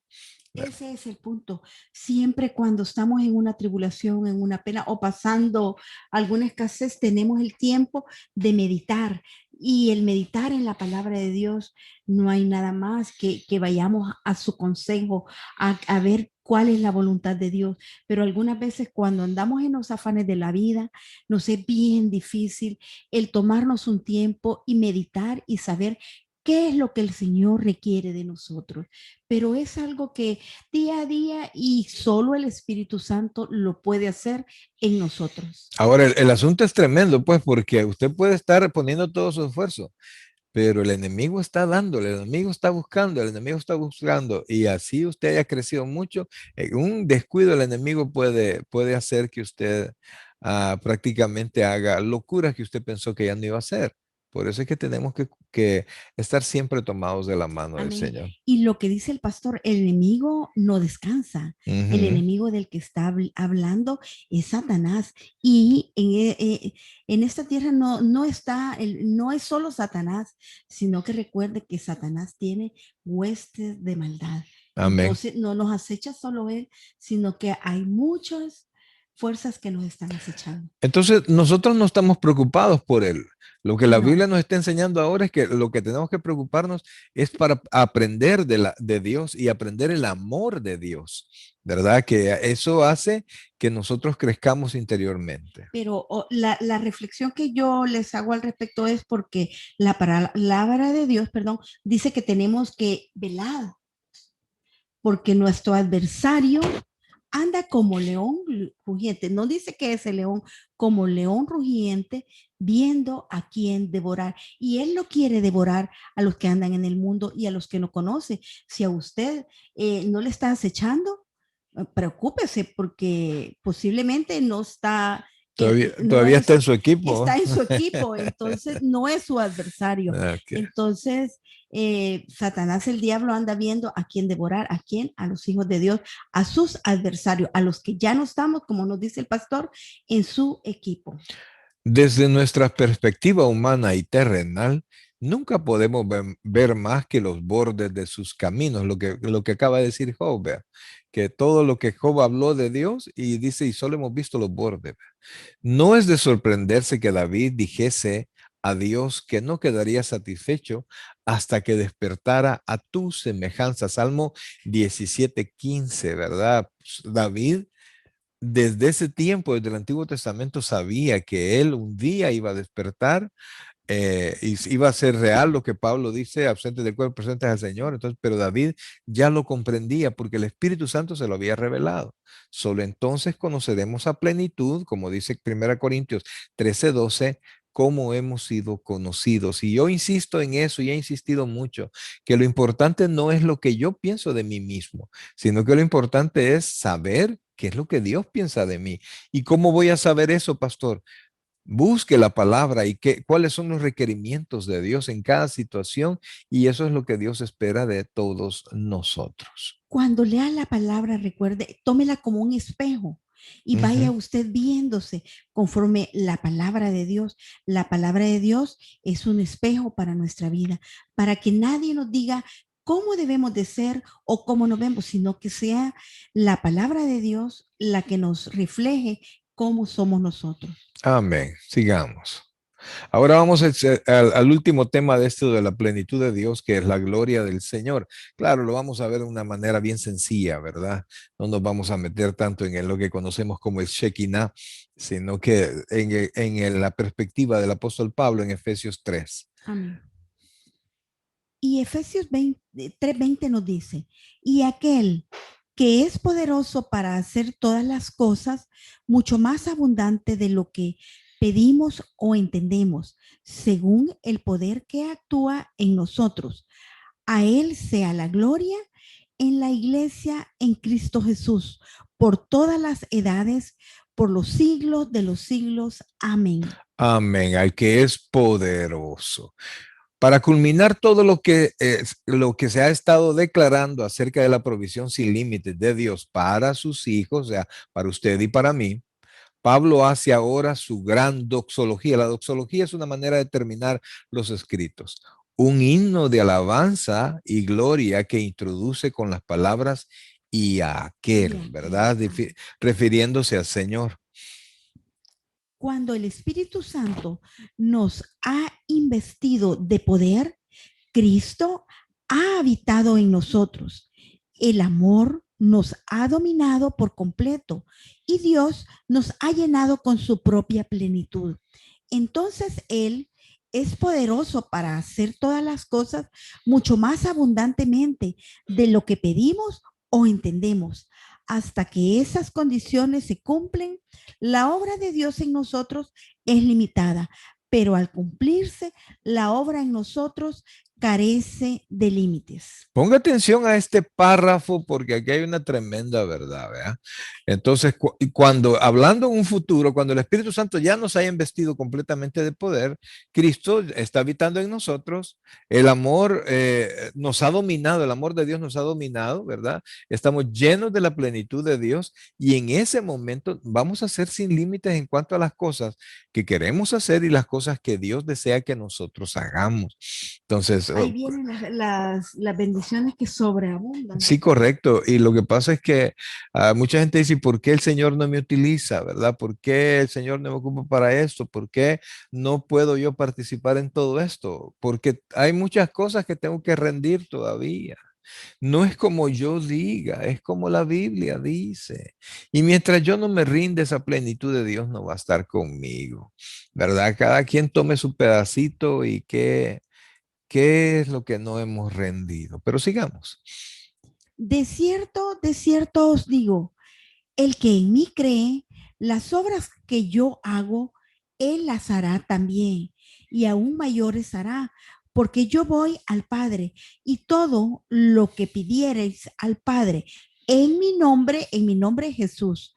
Ese es el punto. Siempre cuando estamos en una tribulación, en una pena o pasando alguna escasez, tenemos el tiempo de meditar. Y el meditar en la palabra de Dios, no hay nada más que vayamos a su consejo, a ver cuál es la voluntad de Dios. Pero algunas veces cuando andamos en los afanes de la vida, nos es bien difícil el tomarnos un tiempo y meditar y saber qué es lo que el Señor requiere de nosotros. Pero es algo que día a día y solo el Espíritu Santo lo puede hacer en nosotros. Ahora, el asunto es tremendo, pues, porque usted puede estar poniendo todo su esfuerzo, pero el enemigo está dándole, el enemigo está buscando, el enemigo está buscando, y así usted haya crecido mucho, en un descuido el enemigo puede hacer que usted prácticamente haga locuras que usted pensó que ya no iba a hacer. Por eso es que tenemos que estar siempre tomados de la mano del Amén. Señor. Y lo que dice el pastor, el enemigo no descansa. El enemigo del que está hablando es Satanás. Y en esta tierra no está, no es solo Satanás, sino que recuerde que Satanás tiene huestes de maldad. Amén. Entonces no nos acecha solo él, sino que hay muchas fuerzas que nos están acechando. Entonces, nosotros no estamos preocupados por él. Lo que la No. Biblia nos está enseñando ahora es que lo que tenemos que preocuparnos es para aprender de Dios y aprender el amor de Dios, ¿verdad? Que eso hace que nosotros crezcamos interiormente. Pero la reflexión que yo les hago al respecto es porque la palabra de Dios, perdón, dice que tenemos que velar, porque nuestro adversario anda como león rugiente. No dice que es el león, como león rugiente, viendo a quién devorar. Y él no quiere devorar a los que andan en el mundo y a los que no conoce. Si a usted no le está acechando, preocúpese porque posiblemente no está. Todavía está en su equipo. Está en su equipo, entonces no es su adversario. Okay. Entonces, Satanás, el diablo, anda viendo a quién devorar, a quién, a los hijos de Dios, a sus adversarios, a los que ya no estamos, como nos dice el pastor, en su equipo. Desde nuestra perspectiva humana y terrenal, nunca podemos ver más que los bordes de sus caminos, lo que acaba de decir Job, ¿vea? Que todo lo que Job habló de Dios y dice, y solo hemos visto los bordes. No es de sorprenderse que David dijese, a Dios que no quedaría satisfecho hasta que despertara a tu semejanza. Salmo 17:15, ¿verdad? David, desde ese tiempo, desde el Antiguo Testamento, sabía que él un día iba a despertar y iba a ser real lo que Pablo dice, ausente del cuerpo, presente al Señor. Entonces, pero David ya lo comprendía porque el Espíritu Santo se lo había revelado. Solo entonces conoceremos a plenitud, como dice 1 Corintios 13:12, cómo hemos sido conocidos. Y yo insisto en eso y he insistido mucho, que lo importante no es lo que yo pienso de mí mismo, sino que lo importante es saber qué es lo que Dios piensa de mí. ¿Y cómo voy a saber eso, pastor? Busque la palabra y cuáles son los requerimientos de Dios en cada situación, y eso es lo que Dios espera de todos nosotros. Cuando lea la palabra, recuerde, tómela como un espejo y vaya usted viéndose conforme la palabra de Dios. La palabra de Dios es un espejo para nuestra vida, para que nadie nos diga cómo debemos de ser o cómo nos vemos, sino que sea la palabra de Dios la que nos refleje cómo somos nosotros. Amén. Sigamos. Ahora vamos al último tema de esto de la plenitud de Dios, que es la gloria del Señor. Claro, lo vamos a ver de una manera bien sencilla, ¿verdad? No nos vamos a meter tanto en lo que conocemos como el Shekinah, sino que en la perspectiva del apóstol Pablo en Efesios 3. Amén. Y Efesios 3:20 nos dice, y aquel que es poderoso para hacer todas las cosas mucho más abundante de lo que pedimos o entendemos, según el poder que actúa en nosotros. A él sea la gloria en la iglesia en Cristo Jesús, por todas las edades, por los siglos de los siglos. Amén. Amén, al que es poderoso. Para culminar todo lo que se ha estado declarando acerca de la provisión sin límites de Dios para sus hijos, o sea, para usted y para mí, Pablo hace ahora su gran doxología. La doxología es una manera de terminar los escritos. Un himno de alabanza y gloria que introduce con las palabras y a aquel, ¿verdad? Refiriéndose al Señor. Cuando el Espíritu Santo nos ha investido de poder, Cristo ha habitado en nosotros. El amor nos ha dominado por completo y Dios nos ha llenado con su propia plenitud. Entonces Él es poderoso para hacer todas las cosas mucho más abundantemente de lo que pedimos o entendemos. Hasta que esas condiciones se cumplen, la obra de Dios en nosotros es limitada, pero al cumplirse, la obra en nosotros carece de límites. Ponga atención a este párrafo porque aquí hay una tremenda verdad, ¿verdad? Entonces, cuando hablando en un futuro, cuando el Espíritu Santo ya nos haya investido completamente de poder, Cristo está habitando en nosotros, el amor nos ha dominado, el amor de Dios nos ha dominado, ¿verdad? Estamos llenos de la plenitud de Dios y en ese momento vamos a ser sin límites en cuanto a las cosas que queremos hacer y las cosas que Dios desea que nosotros hagamos. Entonces, ahí vienen las bendiciones que sobreabundan. Sí, correcto. Y lo que pasa es que mucha gente dice, ¿por qué el Señor no me utiliza, verdad? ¿Por qué el Señor no me ocupa para esto? ¿Por qué no puedo yo participar en todo esto? Porque hay muchas cosas que tengo que rendir todavía. No es como yo diga, es como la Biblia dice. Y mientras yo no me rinde, esa plenitud de Dios no va a estar conmigo, ¿verdad? Cada quien tome su pedacito y ¿qué es lo que no hemos rendido? Pero sigamos. De cierto os digo, el que en mí cree, las obras que yo hago, él las hará también, y aún mayores hará, porque yo voy al Padre, y todo lo que pidiereis al Padre en mi nombre Jesús,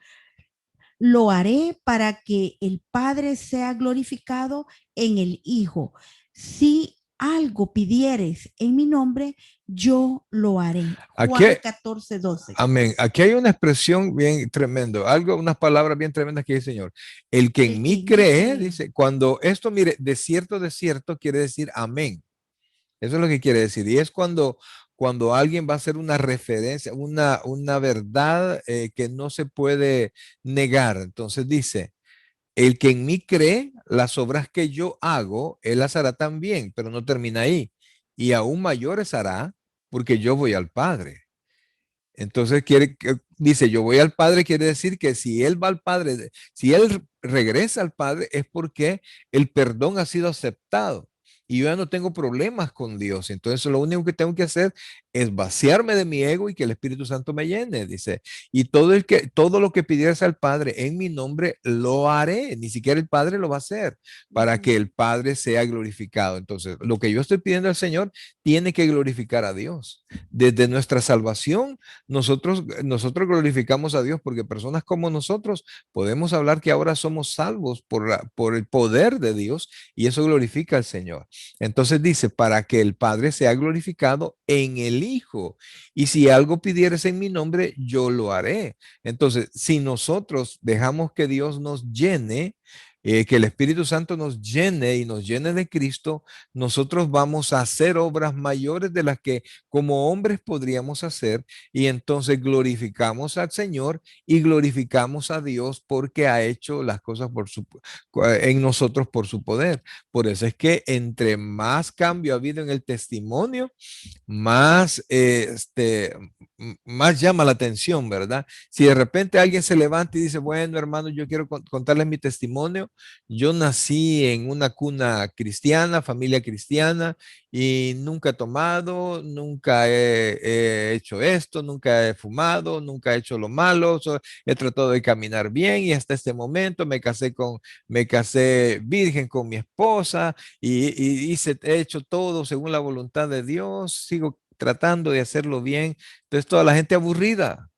lo haré para que el Padre sea glorificado en el Hijo. Si algo pidieres en mi nombre, yo lo haré. Juan 14:12. Amén. Aquí hay una expresión bien tremenda, unas palabras bien tremendas que dice el Señor. El que en mí cree, dice, cuando esto, mire, de cierto, quiere decir amén. Eso es lo que quiere decir. Y es cuando alguien va a hacer una referencia, una verdad que no se puede negar. Entonces dice, el que en mí cree, las obras que yo hago, Él las hará también, pero no termina ahí. Y aún mayores hará, porque yo voy al Padre. Entonces dice, yo voy al Padre, quiere decir que si Él va al Padre, si Él regresa al Padre, es porque el perdón ha sido aceptado. Y yo ya no tengo problemas con Dios. Entonces lo único que tengo que hacer es vaciarme de mi ego y que el Espíritu Santo me llene, dice. Y todo lo que pidieras al Padre en mi nombre, lo haré. Ni siquiera el Padre lo va a hacer para que el Padre sea glorificado. Entonces, lo que yo estoy pidiendo al Señor tiene que glorificar a Dios. Desde nuestra salvación, nosotros glorificamos a Dios porque personas como nosotros podemos hablar que ahora somos salvos por el poder de Dios y eso glorifica al Señor. Entonces dice, para que el Padre sea glorificado en el Hijo. Y si algo pidieres en mi nombre, yo lo haré. Entonces, si nosotros dejamos que Dios nos llene, que el Espíritu Santo nos llene y nos llene de Cristo, nosotros vamos a hacer obras mayores de las que como hombres podríamos hacer y entonces glorificamos al Señor y glorificamos a Dios porque ha hecho las cosas en nosotros por su poder. Por eso es que entre más cambio ha habido en el testimonio, más, más llama la atención, ¿verdad? Si de repente alguien se levanta y dice, bueno, hermano, yo quiero contarles mi testimonio. Yo nací en una cuna cristiana, familia cristiana, y nunca he tomado, nunca he hecho esto, nunca he fumado, nunca he hecho lo malo, he tratado de caminar bien y hasta este momento me casé virgen con mi esposa y he hecho todo según la voluntad de Dios, sigo tratando de hacerlo bien. Entonces toda la gente aburrida.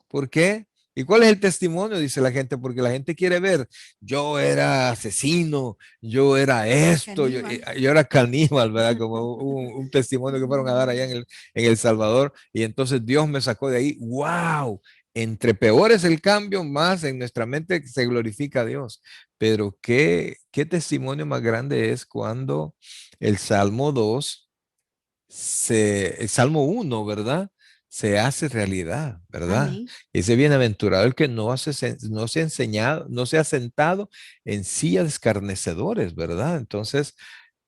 ¿Por qué? ¿Y cuál es el testimonio? Dice la gente, porque la gente quiere ver, yo era asesino, yo era esto, yo era caníbal, ¿verdad? Como un testimonio que fueron a dar allá en El Salvador, y entonces Dios me sacó de ahí. ¡Wow! Entre peor es el cambio, más en nuestra mente se glorifica a Dios. Pero qué testimonio más grande es cuando el Salmo 2 el Salmo 1, ¿verdad? Se hace realidad, ¿verdad? Amén. Ese bienaventurado el que no se ha enseñado, no se ha sentado en silla de escarnecedores, ¿verdad? Entonces,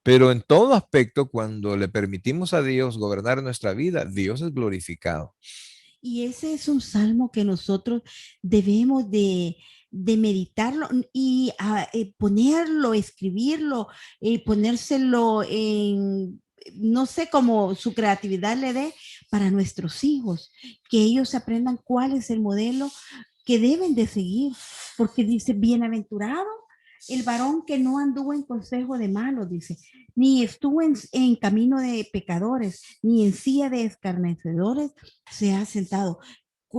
pero en todo aspecto, cuando le permitimos a Dios gobernar nuestra vida, Dios es glorificado. Y ese es un salmo que nosotros debemos de meditarlo y ponerlo, escribirlo, ponérselo en, no sé cómo su creatividad le dé para nuestros hijos, que ellos aprendan cuál es el modelo que deben de seguir, porque dice, bienaventurado el varón que no anduvo en consejo de malos, dice, ni estuvo en camino de pecadores, ni en silla de escarnecedores se ha sentado.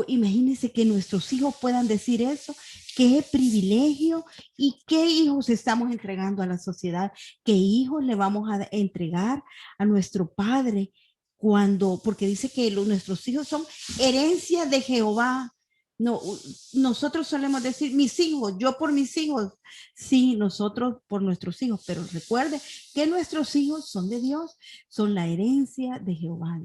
Imagínense que nuestros hijos puedan decir eso, qué privilegio y qué hijos estamos entregando a la sociedad, qué hijos le vamos a entregar a nuestro Padre cuando, porque dice que nuestros hijos son herencia de Jehová. No, nosotros solemos decir mis hijos, yo por mis hijos, sí, nosotros por nuestros hijos, pero recuerde que nuestros hijos son de Dios, son la herencia de Jehová.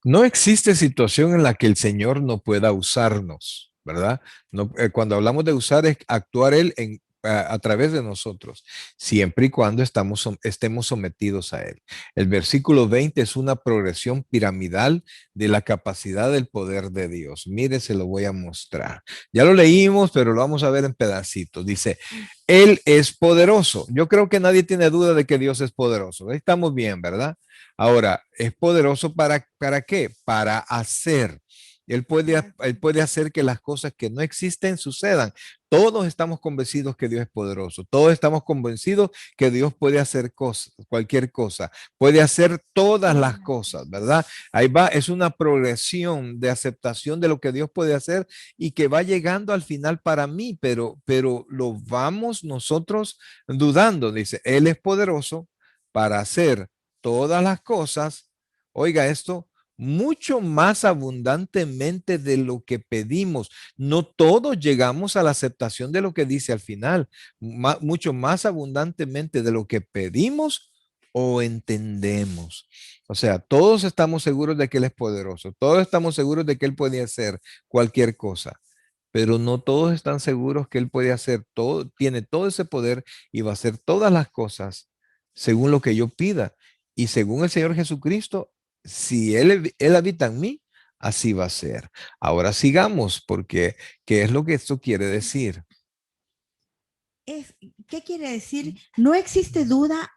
No existe situación en la que el Señor no pueda usarnos, ¿verdad? No, cuando hablamos de usar es actuar Él a través de nosotros, siempre y cuando estemos sometidos a Él. El versículo 20 es una progresión piramidal de la capacidad del poder de Dios. Mire, se lo voy a mostrar. Ya lo leímos, pero lo vamos a ver en pedacitos. Dice, Él es poderoso. Yo creo que nadie tiene duda de que Dios es poderoso. Ahí estamos bien, ¿verdad? Ahora, ¿es poderoso para qué? Para hacer. Él puede hacer que las cosas que no existen sucedan. Todos estamos convencidos que Dios es poderoso. Todos estamos convencidos que Dios puede hacer cosas, cualquier cosa. Puede hacer todas las cosas, ¿verdad? Ahí va, es una progresión de aceptación de lo que Dios puede hacer y que va llegando al final para mí, pero lo vamos nosotros dudando. Dice, Él es poderoso para hacer todas las cosas, oiga esto, mucho más abundantemente de lo que pedimos. No todos llegamos a la aceptación de lo que dice al final, mucho más abundantemente de lo que pedimos o entendemos. O sea, todos estamos seguros de que Él es poderoso, todos estamos seguros de que Él puede hacer cualquier cosa, pero no todos están seguros que Él puede hacer todo, tiene todo ese poder y va a hacer todas las cosas según lo que yo pida. Y según el Señor Jesucristo, si Él habita en mí, así va a ser. Ahora sigamos, porque ¿qué es lo que esto quiere decir? ¿Qué quiere decir? No existe duda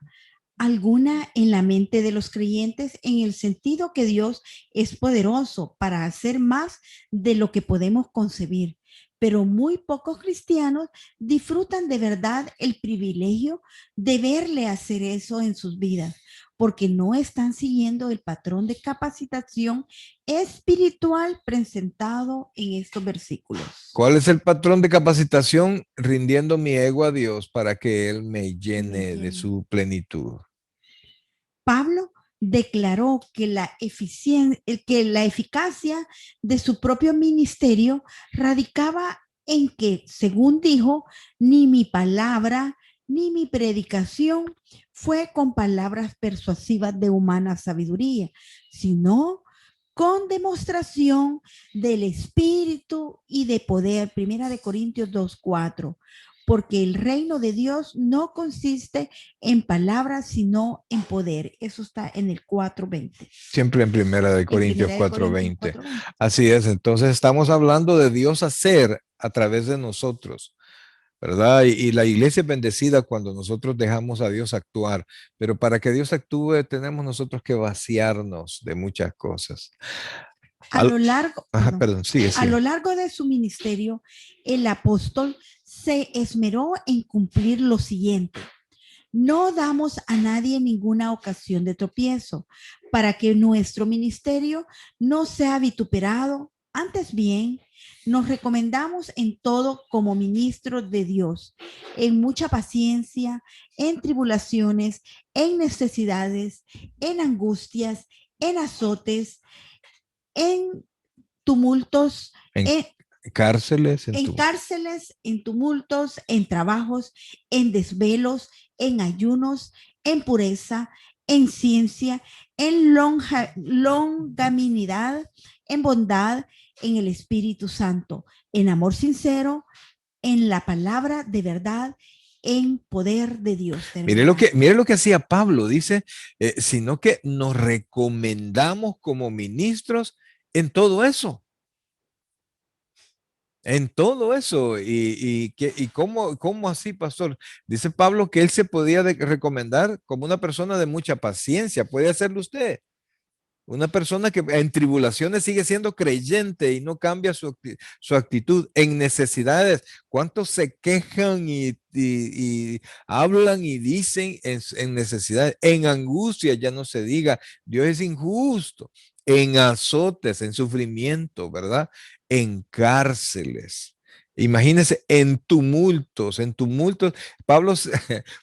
alguna en la mente de los creyentes en el sentido que Dios es poderoso para hacer más de lo que podemos concebir, pero muy pocos cristianos disfrutan de verdad el privilegio de verle hacer eso en sus vidas, porque no están siguiendo el patrón de capacitación espiritual presentado en estos versículos. ¿Cuál es el patrón de capacitación? Rindiendo mi ego a Dios para que Él me llene de su plenitud. Pablo declaró que la eficacia de su propio ministerio radicaba en que, según dijo, ni mi palabra ni mi predicación fue con palabras persuasivas de humana sabiduría, sino con demostración del Espíritu y de poder. Primera de Corintios 2:4. Porque el reino de Dios no consiste en palabras, sino en poder. Eso está en el 4:20. Siempre en Primera de Corintios 4:20. Así es, entonces estamos hablando de Dios hacer a través de nosotros, ¿verdad? Y la iglesia es bendecida cuando nosotros dejamos a Dios actuar, pero para que Dios actúe tenemos nosotros que vaciarnos de muchas cosas. A lo largo, sigue. A lo largo de su ministerio, el apóstol se esmeró en cumplir lo siguiente: no damos a nadie ninguna ocasión de tropiezo para que nuestro ministerio no sea vituperado. Antes bien, nos recomendamos en todo como ministros de Dios, en mucha paciencia, en tribulaciones, en necesidades, en angustias, en azotes, en tumultos, en cárceles, en tumultos, en trabajos, en desvelos, en ayunos, en pureza, en ciencia, en longanimidad, en bondad, en el Espíritu Santo, en amor sincero, en la palabra de verdad, en poder de Dios. Mire lo que hacía Pablo, dice, sino que nos recomendamos como ministros en todo eso. En todo eso. ¿Y cómo así, pastor? Dice Pablo que él se podía recomendar como una persona de mucha paciencia. ¿Puede hacerlo usted? Una persona que en tribulaciones sigue siendo creyente y no cambia su actitud. En necesidades, ¿cuántos se quejan y hablan y dicen en necesidades? En angustia, ya no se diga, Dios es injusto. En azotes, en sufrimiento, ¿verdad? En cárceles. Imagínense, en tumultos. Pablo,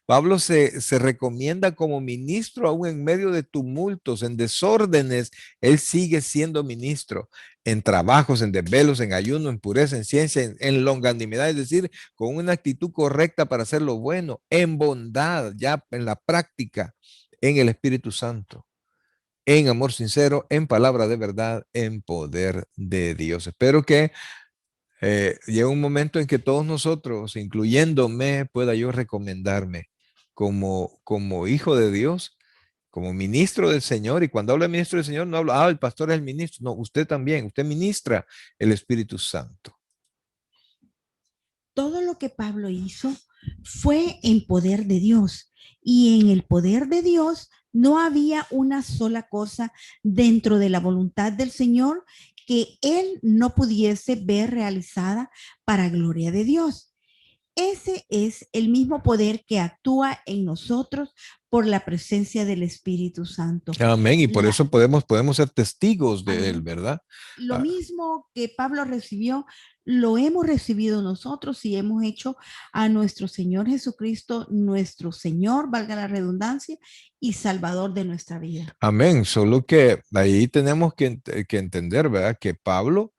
Pablo se recomienda como ministro aún en medio de tumultos, en desórdenes. Él sigue siendo ministro en trabajos, en desvelos, en ayuno, en pureza, en ciencia, en longanimidad, es decir, con una actitud correcta para hacer lo bueno, en bondad, ya en la práctica, en el Espíritu Santo, en amor sincero, en palabra de verdad, en poder de Dios. Espero que llega un momento en que todos nosotros, incluyéndome, pueda yo recomendarme como hijo de Dios, como ministro del Señor. Y cuando hablo de ministro del Señor, no hablo, el pastor es el ministro. No, usted también, usted ministra el Espíritu Santo. Todo lo que Pablo hizo fue en poder de Dios. Y en el poder de Dios no había una sola cosa dentro de la voluntad del Señor que él no pudiese ver realizada para gloria de Dios. Ese es el mismo poder que actúa en nosotros por la presencia del Espíritu Santo. Amén. Y por eso podemos ser testigos de él, ¿verdad? Lo mismo que Pablo recibió, lo hemos recibido nosotros y hemos hecho a nuestro Señor Jesucristo, nuestro Señor, valga la redundancia, y Salvador de nuestra vida. Amén. Solo que ahí tenemos que entender, ¿verdad? Que Pablo,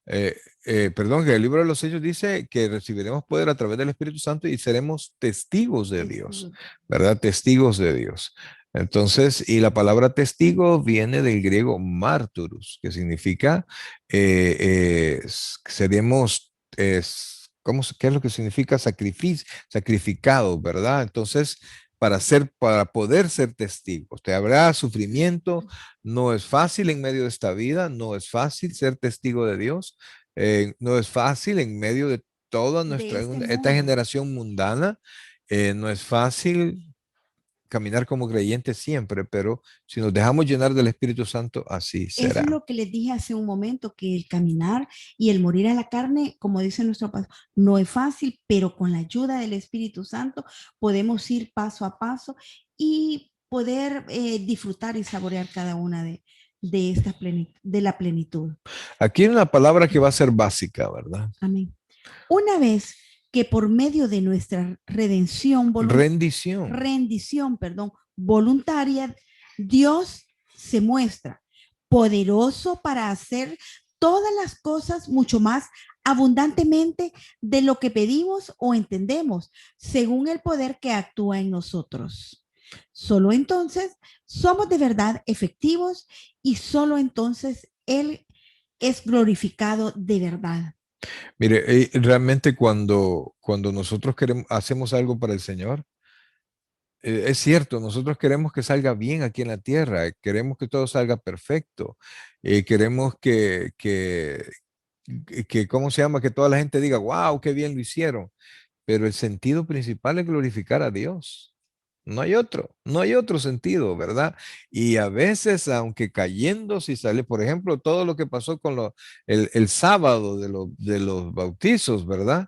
que el libro de los Hechos dice que recibiremos poder a través del Espíritu Santo y seremos testigos de Dios, ¿verdad? Testigos de Dios. Entonces, y la palabra testigo viene del griego marturus, que significa seremos ¿qué es lo que significa sacrificio? Sacrificado, ¿verdad? Entonces, para poder ser testigos, te habrá sufrimiento, no es fácil en medio de esta vida, no es fácil ser testigo de Dios, no es fácil en medio de toda De este esta mundo. generación mundana, no es fácil caminar como creyentes siempre, pero si nos dejamos llenar del Espíritu Santo, así Eso es será. lo que les dije hace un momento, que el caminar y el morir a la carne, como dice nuestro pastor, no es fácil, pero con la ayuda del Espíritu Santo podemos ir paso a paso y poder disfrutar y saborear cada una de esta plenitud, de la plenitud. Aquí hay una palabra que va a ser básica, ¿verdad? Amén. Una vez que por medio de nuestra Rendición. rendición, perdón, voluntaria, Dios se muestra poderoso para hacer todas las cosas mucho más abundantemente de lo que pedimos o entendemos, según el poder que actúa en nosotros. Solo entonces somos de verdad efectivos y solo entonces Él es glorificado de verdad. Mire, realmente cuando nosotros hacemos algo para el Señor, es cierto, nosotros queremos que salga bien aquí en la tierra, queremos que todo salga perfecto, queremos que, ¿cómo se llama? Que toda la gente diga, wow, qué bien lo hicieron. Pero el sentido principal es glorificar a Dios. No hay otro sentido, ¿verdad? Y a veces, aunque cayendo, si sale, por ejemplo, todo lo que pasó con el sábado de los bautizos, ¿verdad?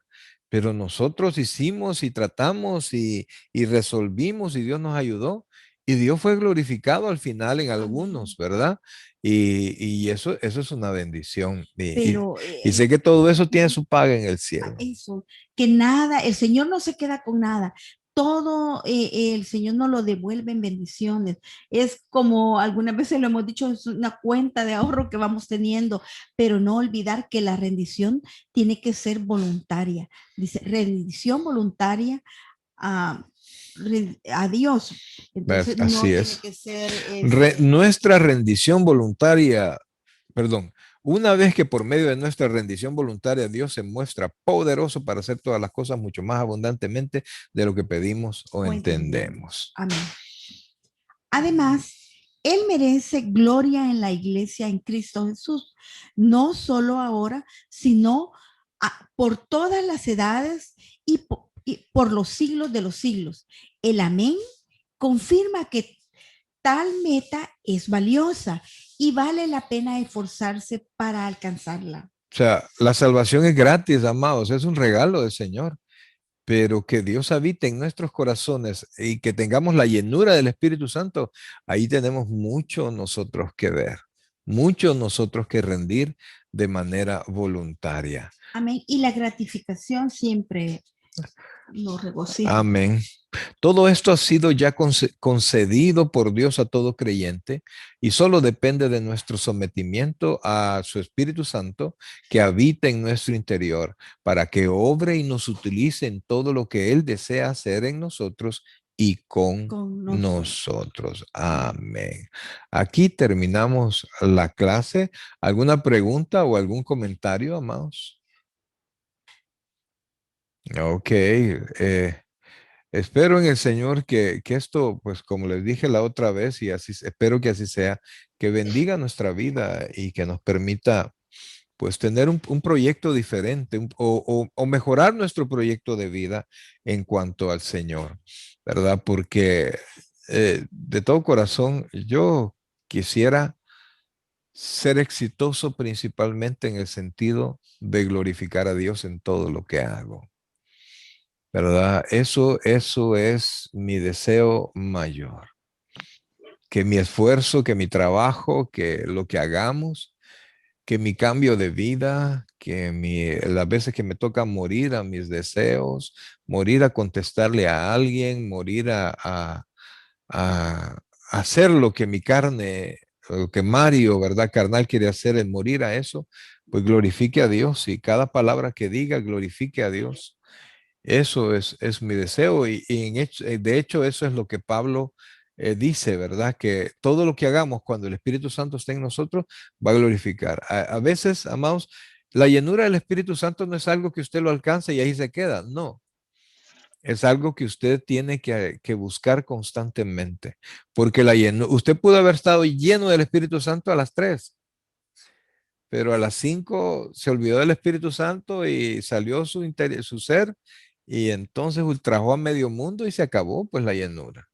Pero nosotros hicimos y tratamos y resolvimos y Dios nos ayudó. Y Dios fue glorificado al final en algunos, ¿verdad? Y eso es una bendición. Pero Y sé que todo eso tiene su paga en el cielo. eso, que nada, el Señor no se queda con nada. Todo el Señor nos lo devuelve en bendiciones. Es como algunas veces lo hemos dicho, es una cuenta de ahorro que vamos teniendo, pero no olvidar que la rendición tiene que ser voluntaria. Dice, rendición voluntaria a, a Dios. Entonces no Así tiene es. que ser Nuestra rendición voluntaria, perdón, una vez que por medio de nuestra rendición voluntaria Dios se muestra poderoso para hacer todas las cosas mucho más abundantemente de lo que pedimos o o entendemos. entendemos. Amén. Además, Él merece gloria en la iglesia en Cristo Jesús, no solo ahora, sino por todas las edades y por los siglos de los siglos. El amén confirma que tal meta es valiosa y vale la pena esforzarse para alcanzarla. O sea, la salvación es gratis, amados, es un regalo del Señor, pero que Dios habite en nuestros corazones y que tengamos la llenura del Espíritu Santo, ahí tenemos mucho nosotros que ver, mucho nosotros que rendir de manera voluntaria. Amén. Y la gratificación siempre nos regocija. Amén. Todo esto ha sido ya concedido por Dios a todo creyente y solo depende de nuestro sometimiento a su Espíritu Santo que habita en nuestro interior para que obre y nos utilice en todo lo que Él desea hacer en nosotros y con nosotros. Amén. Aquí terminamos la clase. ¿Alguna pregunta o algún comentario, amados? Ok. Espero en el Señor que esto, pues como les dije la otra vez, y así espero que así sea, que bendiga nuestra vida y que nos permita, pues, tener un proyecto diferente o mejorar nuestro proyecto de vida en cuanto al Señor, ¿verdad? Porque de todo corazón yo quisiera ser exitoso principalmente en el sentido de glorificar a Dios en todo lo que hago. ¿Verdad? Eso es mi deseo mayor. Que mi esfuerzo, que mi trabajo, que lo que hagamos, que mi cambio de vida, las veces que me toca morir a mis deseos, morir a contestarle a alguien, morir a hacer lo que mi carne, lo que Mario, ¿verdad? Carnal quiere hacer, el morir a eso, pues glorifique a Dios y cada palabra que diga glorifique a Dios. Eso es mi deseo de hecho eso es lo que Pablo dice, ¿verdad? Que todo lo que hagamos cuando el Espíritu Santo está en nosotros va a glorificar. A veces, amados, La llenura del Espíritu Santo no es algo que usted lo alcanza y ahí se queda, no. Es algo que usted tiene que buscar constantemente, porque usted pudo haber estado lleno del Espíritu Santo a las 3, pero a las 5 se olvidó del Espíritu Santo y salió su ser, y entonces ultrajó a medio mundo y se acabó pues la llenura.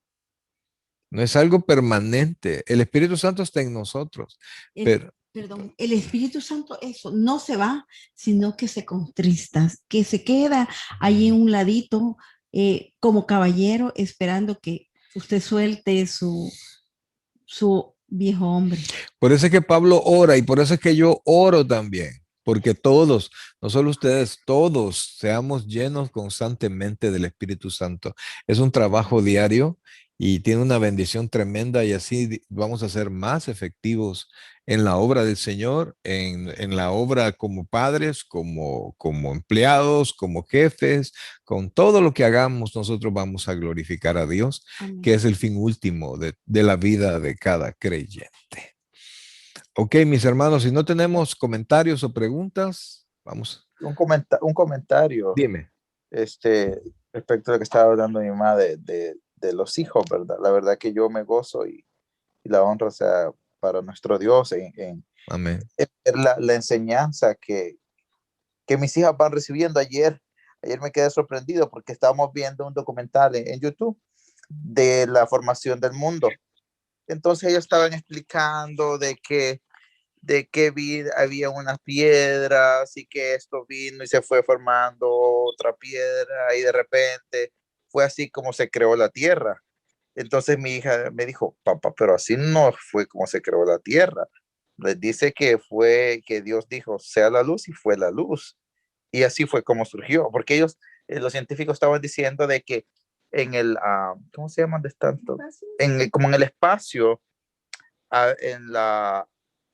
No es algo permanente. El Espíritu Santo está en nosotros, pero Perdón, el Espíritu Santo, eso, no se va, sino que se contrista, que se queda ahí en un ladito, como caballero, esperando que usted suelte su viejo hombre. por eso es que Pablo ora y por eso es que yo oro también, porque todos, no solo ustedes, todos seamos llenos constantemente del Espíritu Santo. Es un trabajo diario y tiene una bendición tremenda, y así vamos a ser más efectivos en la obra del Señor, en la obra como padres, como empleados, como jefes, con todo lo que hagamos, nosotros vamos a glorificar a Dios, Amén. que es el fin último de la vida de cada creyente. Ok, mis hermanos, si no tenemos comentarios o preguntas, vamos. Un comentario, Dime. respecto a lo que estaba hablando mi mamá de los hijos, ¿verdad? La verdad que yo me gozo y la honra sea para nuestro Dios Amén. en ver la enseñanza que mis hijas van recibiendo. Ayer me quedé sorprendido porque estábamos viendo un documental en YouTube de la formación del mundo. Entonces ellos estaban explicando de que había unas piedras y que esto vino y se fue formando otra piedra y de repente fue así como se creó la tierra. Entonces mi hija me dijo, papá, pero así no fue como se creó la tierra. Les dice que Dios dijo, sea la luz, y fue la luz. Y así fue como surgió, porque ellos, los científicos estaban diciendo de que en el, ¿cómo se llaman de tanto? Como en el espacio, en la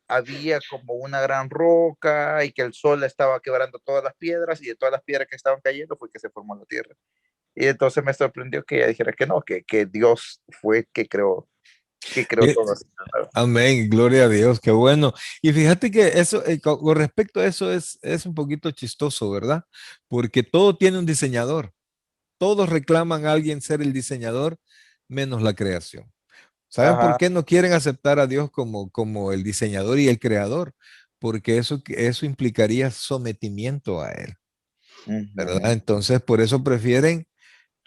había como una gran roca y que el sol estaba quebrando todas las piedras, y de todas las piedras que estaban cayendo fue que se formó la tierra. Y entonces me sorprendió que ella dijera que no, que Dios fue que creó todo así. Amén, gloria a Dios, qué bueno. Y fíjate que eso, con respecto a eso, es un poquito chistoso, ¿verdad? Porque todo tiene un diseñador. Todos reclaman a alguien ser el diseñador, menos la creación. ¿Saben por Ajá. qué no quieren aceptar a Dios como el diseñador y el creador? Porque eso implicaría sometimiento a Él, ¿verdad? Entonces, por eso prefieren: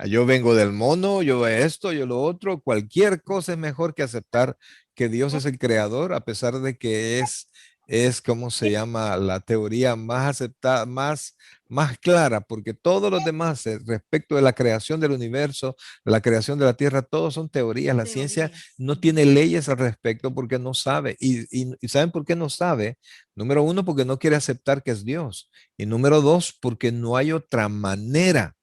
yo vengo del mono, yo esto, yo lo otro. Cualquier cosa es mejor que aceptar que Dios es el creador, a pesar de que ¿cómo se llama? La teoría más aceptada, más clara, porque todos los demás, respecto de la creación del universo, la creación de la tierra, todos son teorías. La ciencia no tiene leyes al respecto porque no sabe. ¿Y saben por qué no sabe? Número uno, porque no quiere aceptar que es Dios. Y número dos, porque no hay otra manera.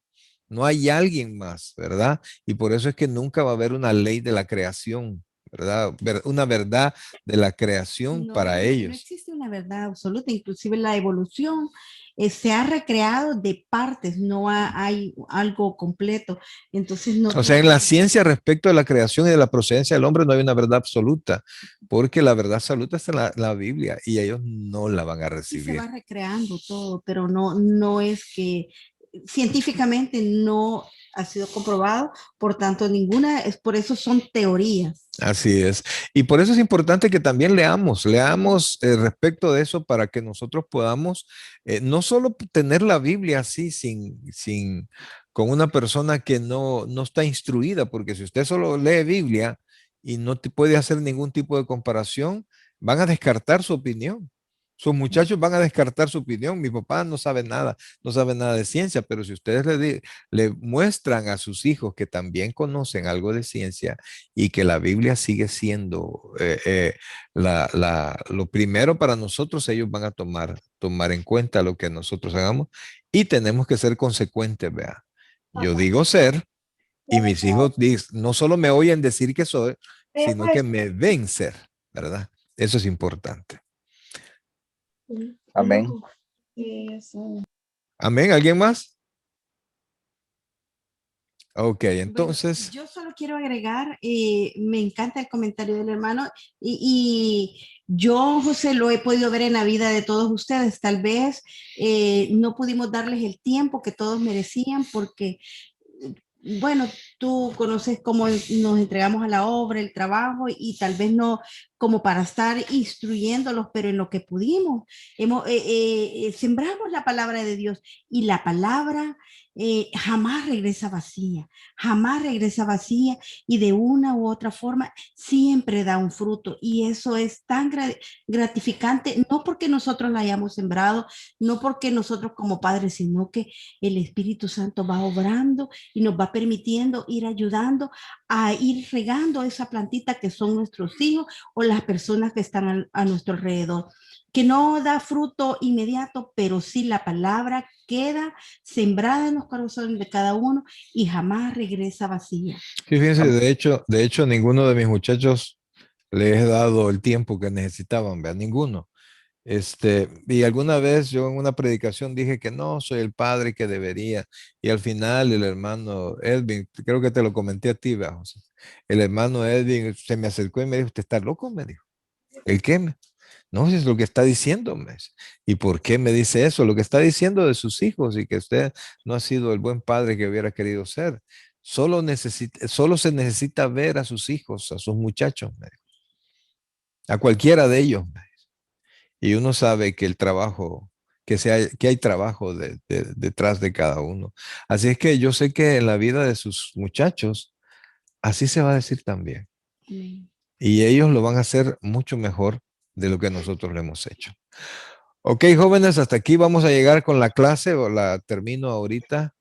No hay alguien más, ¿verdad? Y por eso es que nunca va a haber una ley de la creación, ¿verdad? Una verdad de la creación para No ellos. existe una verdad absoluta, inclusive la evolución se ha recreado de partes, no hay algo completo. Entonces no. O sea, en la ciencia respecto de la creación y de la procedencia del hombre no hay una verdad absoluta, porque la verdad absoluta está en la Biblia y ellos no la van a Sí se recibir. va recreando todo, pero no es que científicamente no ha sido comprobado, por tanto ninguna, es por eso son teorías. Así es. Y por eso es importante que también leamos respecto de eso, para que nosotros podamos no solo tener la Biblia así con una persona que no está instruida, porque si usted solo lee Biblia y no te puede hacer ningún tipo de comparación, van a descartar su opinión. Sus muchachos van a descartar su opinión. Mi papá no sabe nada de ciencia, pero si ustedes le muestran a sus hijos que también conocen algo de ciencia, y que la Biblia sigue siendo lo primero para nosotros, ellos van a tomar en cuenta lo que nosotros hagamos, y tenemos que ser consecuentes, vea. Yo digo ser, y mis hijos no solo me oyen decir que soy, sino que me ven ser, ¿verdad? Eso es importante. Amén. Amén. ¿Alguien más? Ok, Bueno, entonces, yo solo quiero agregar, me encanta el comentario del hermano y yo, José, lo he podido ver en la vida de todos ustedes. Tal vez no pudimos darles el tiempo que todos merecían porque, bueno, tú conoces cómo nos entregamos a la obra, el trabajo y tal vez no como para estar instruyéndolos, pero en lo que pudimos, sembramos la palabra de Dios y la palabra jamás regresa vacía y de una u otra forma siempre da un fruto y eso es tan gratificante, no porque nosotros la hayamos sembrado, no porque nosotros como padres, sino que el Espíritu Santo va obrando y nos va permitiendo ir ayudando a ir regando esa plantita que son nuestros hijos o las personas que están a nuestro alrededor, que no da fruto inmediato, pero sí la palabra queda sembrada en los corazones de cada uno y jamás regresa vacía. sí, fíjense, de hecho, ninguno de mis muchachos les he dado el tiempo que necesitaban, ¿vea? Ninguno. Y alguna vez yo en una predicación dije que no soy el padre que debería. Y al final el hermano Edwin, creo que te lo comenté a ti, ¿vea, José? El hermano Edwin se me acercó y me dijo, ¿usted está loco? Me dijo. ¿El qué? No, si es lo que está diciéndome. ¿Y por qué me dice eso? Lo que está diciendo de sus hijos y que usted no ha sido el buen padre que hubiera querido ser. Solo se necesita ver a sus hijos, a sus muchachos, me dijo. A cualquiera de ellos, me dijo. Y uno sabe que el trabajo, que hay trabajo detrás de cada uno. Así es que yo sé que en la vida de sus muchachos, así se va a decir también. Amén. Y ellos lo van a hacer mucho mejor de lo que nosotros lo hemos hecho. Ok, jóvenes, hasta aquí vamos a llegar con la clase, o la termino ahorita.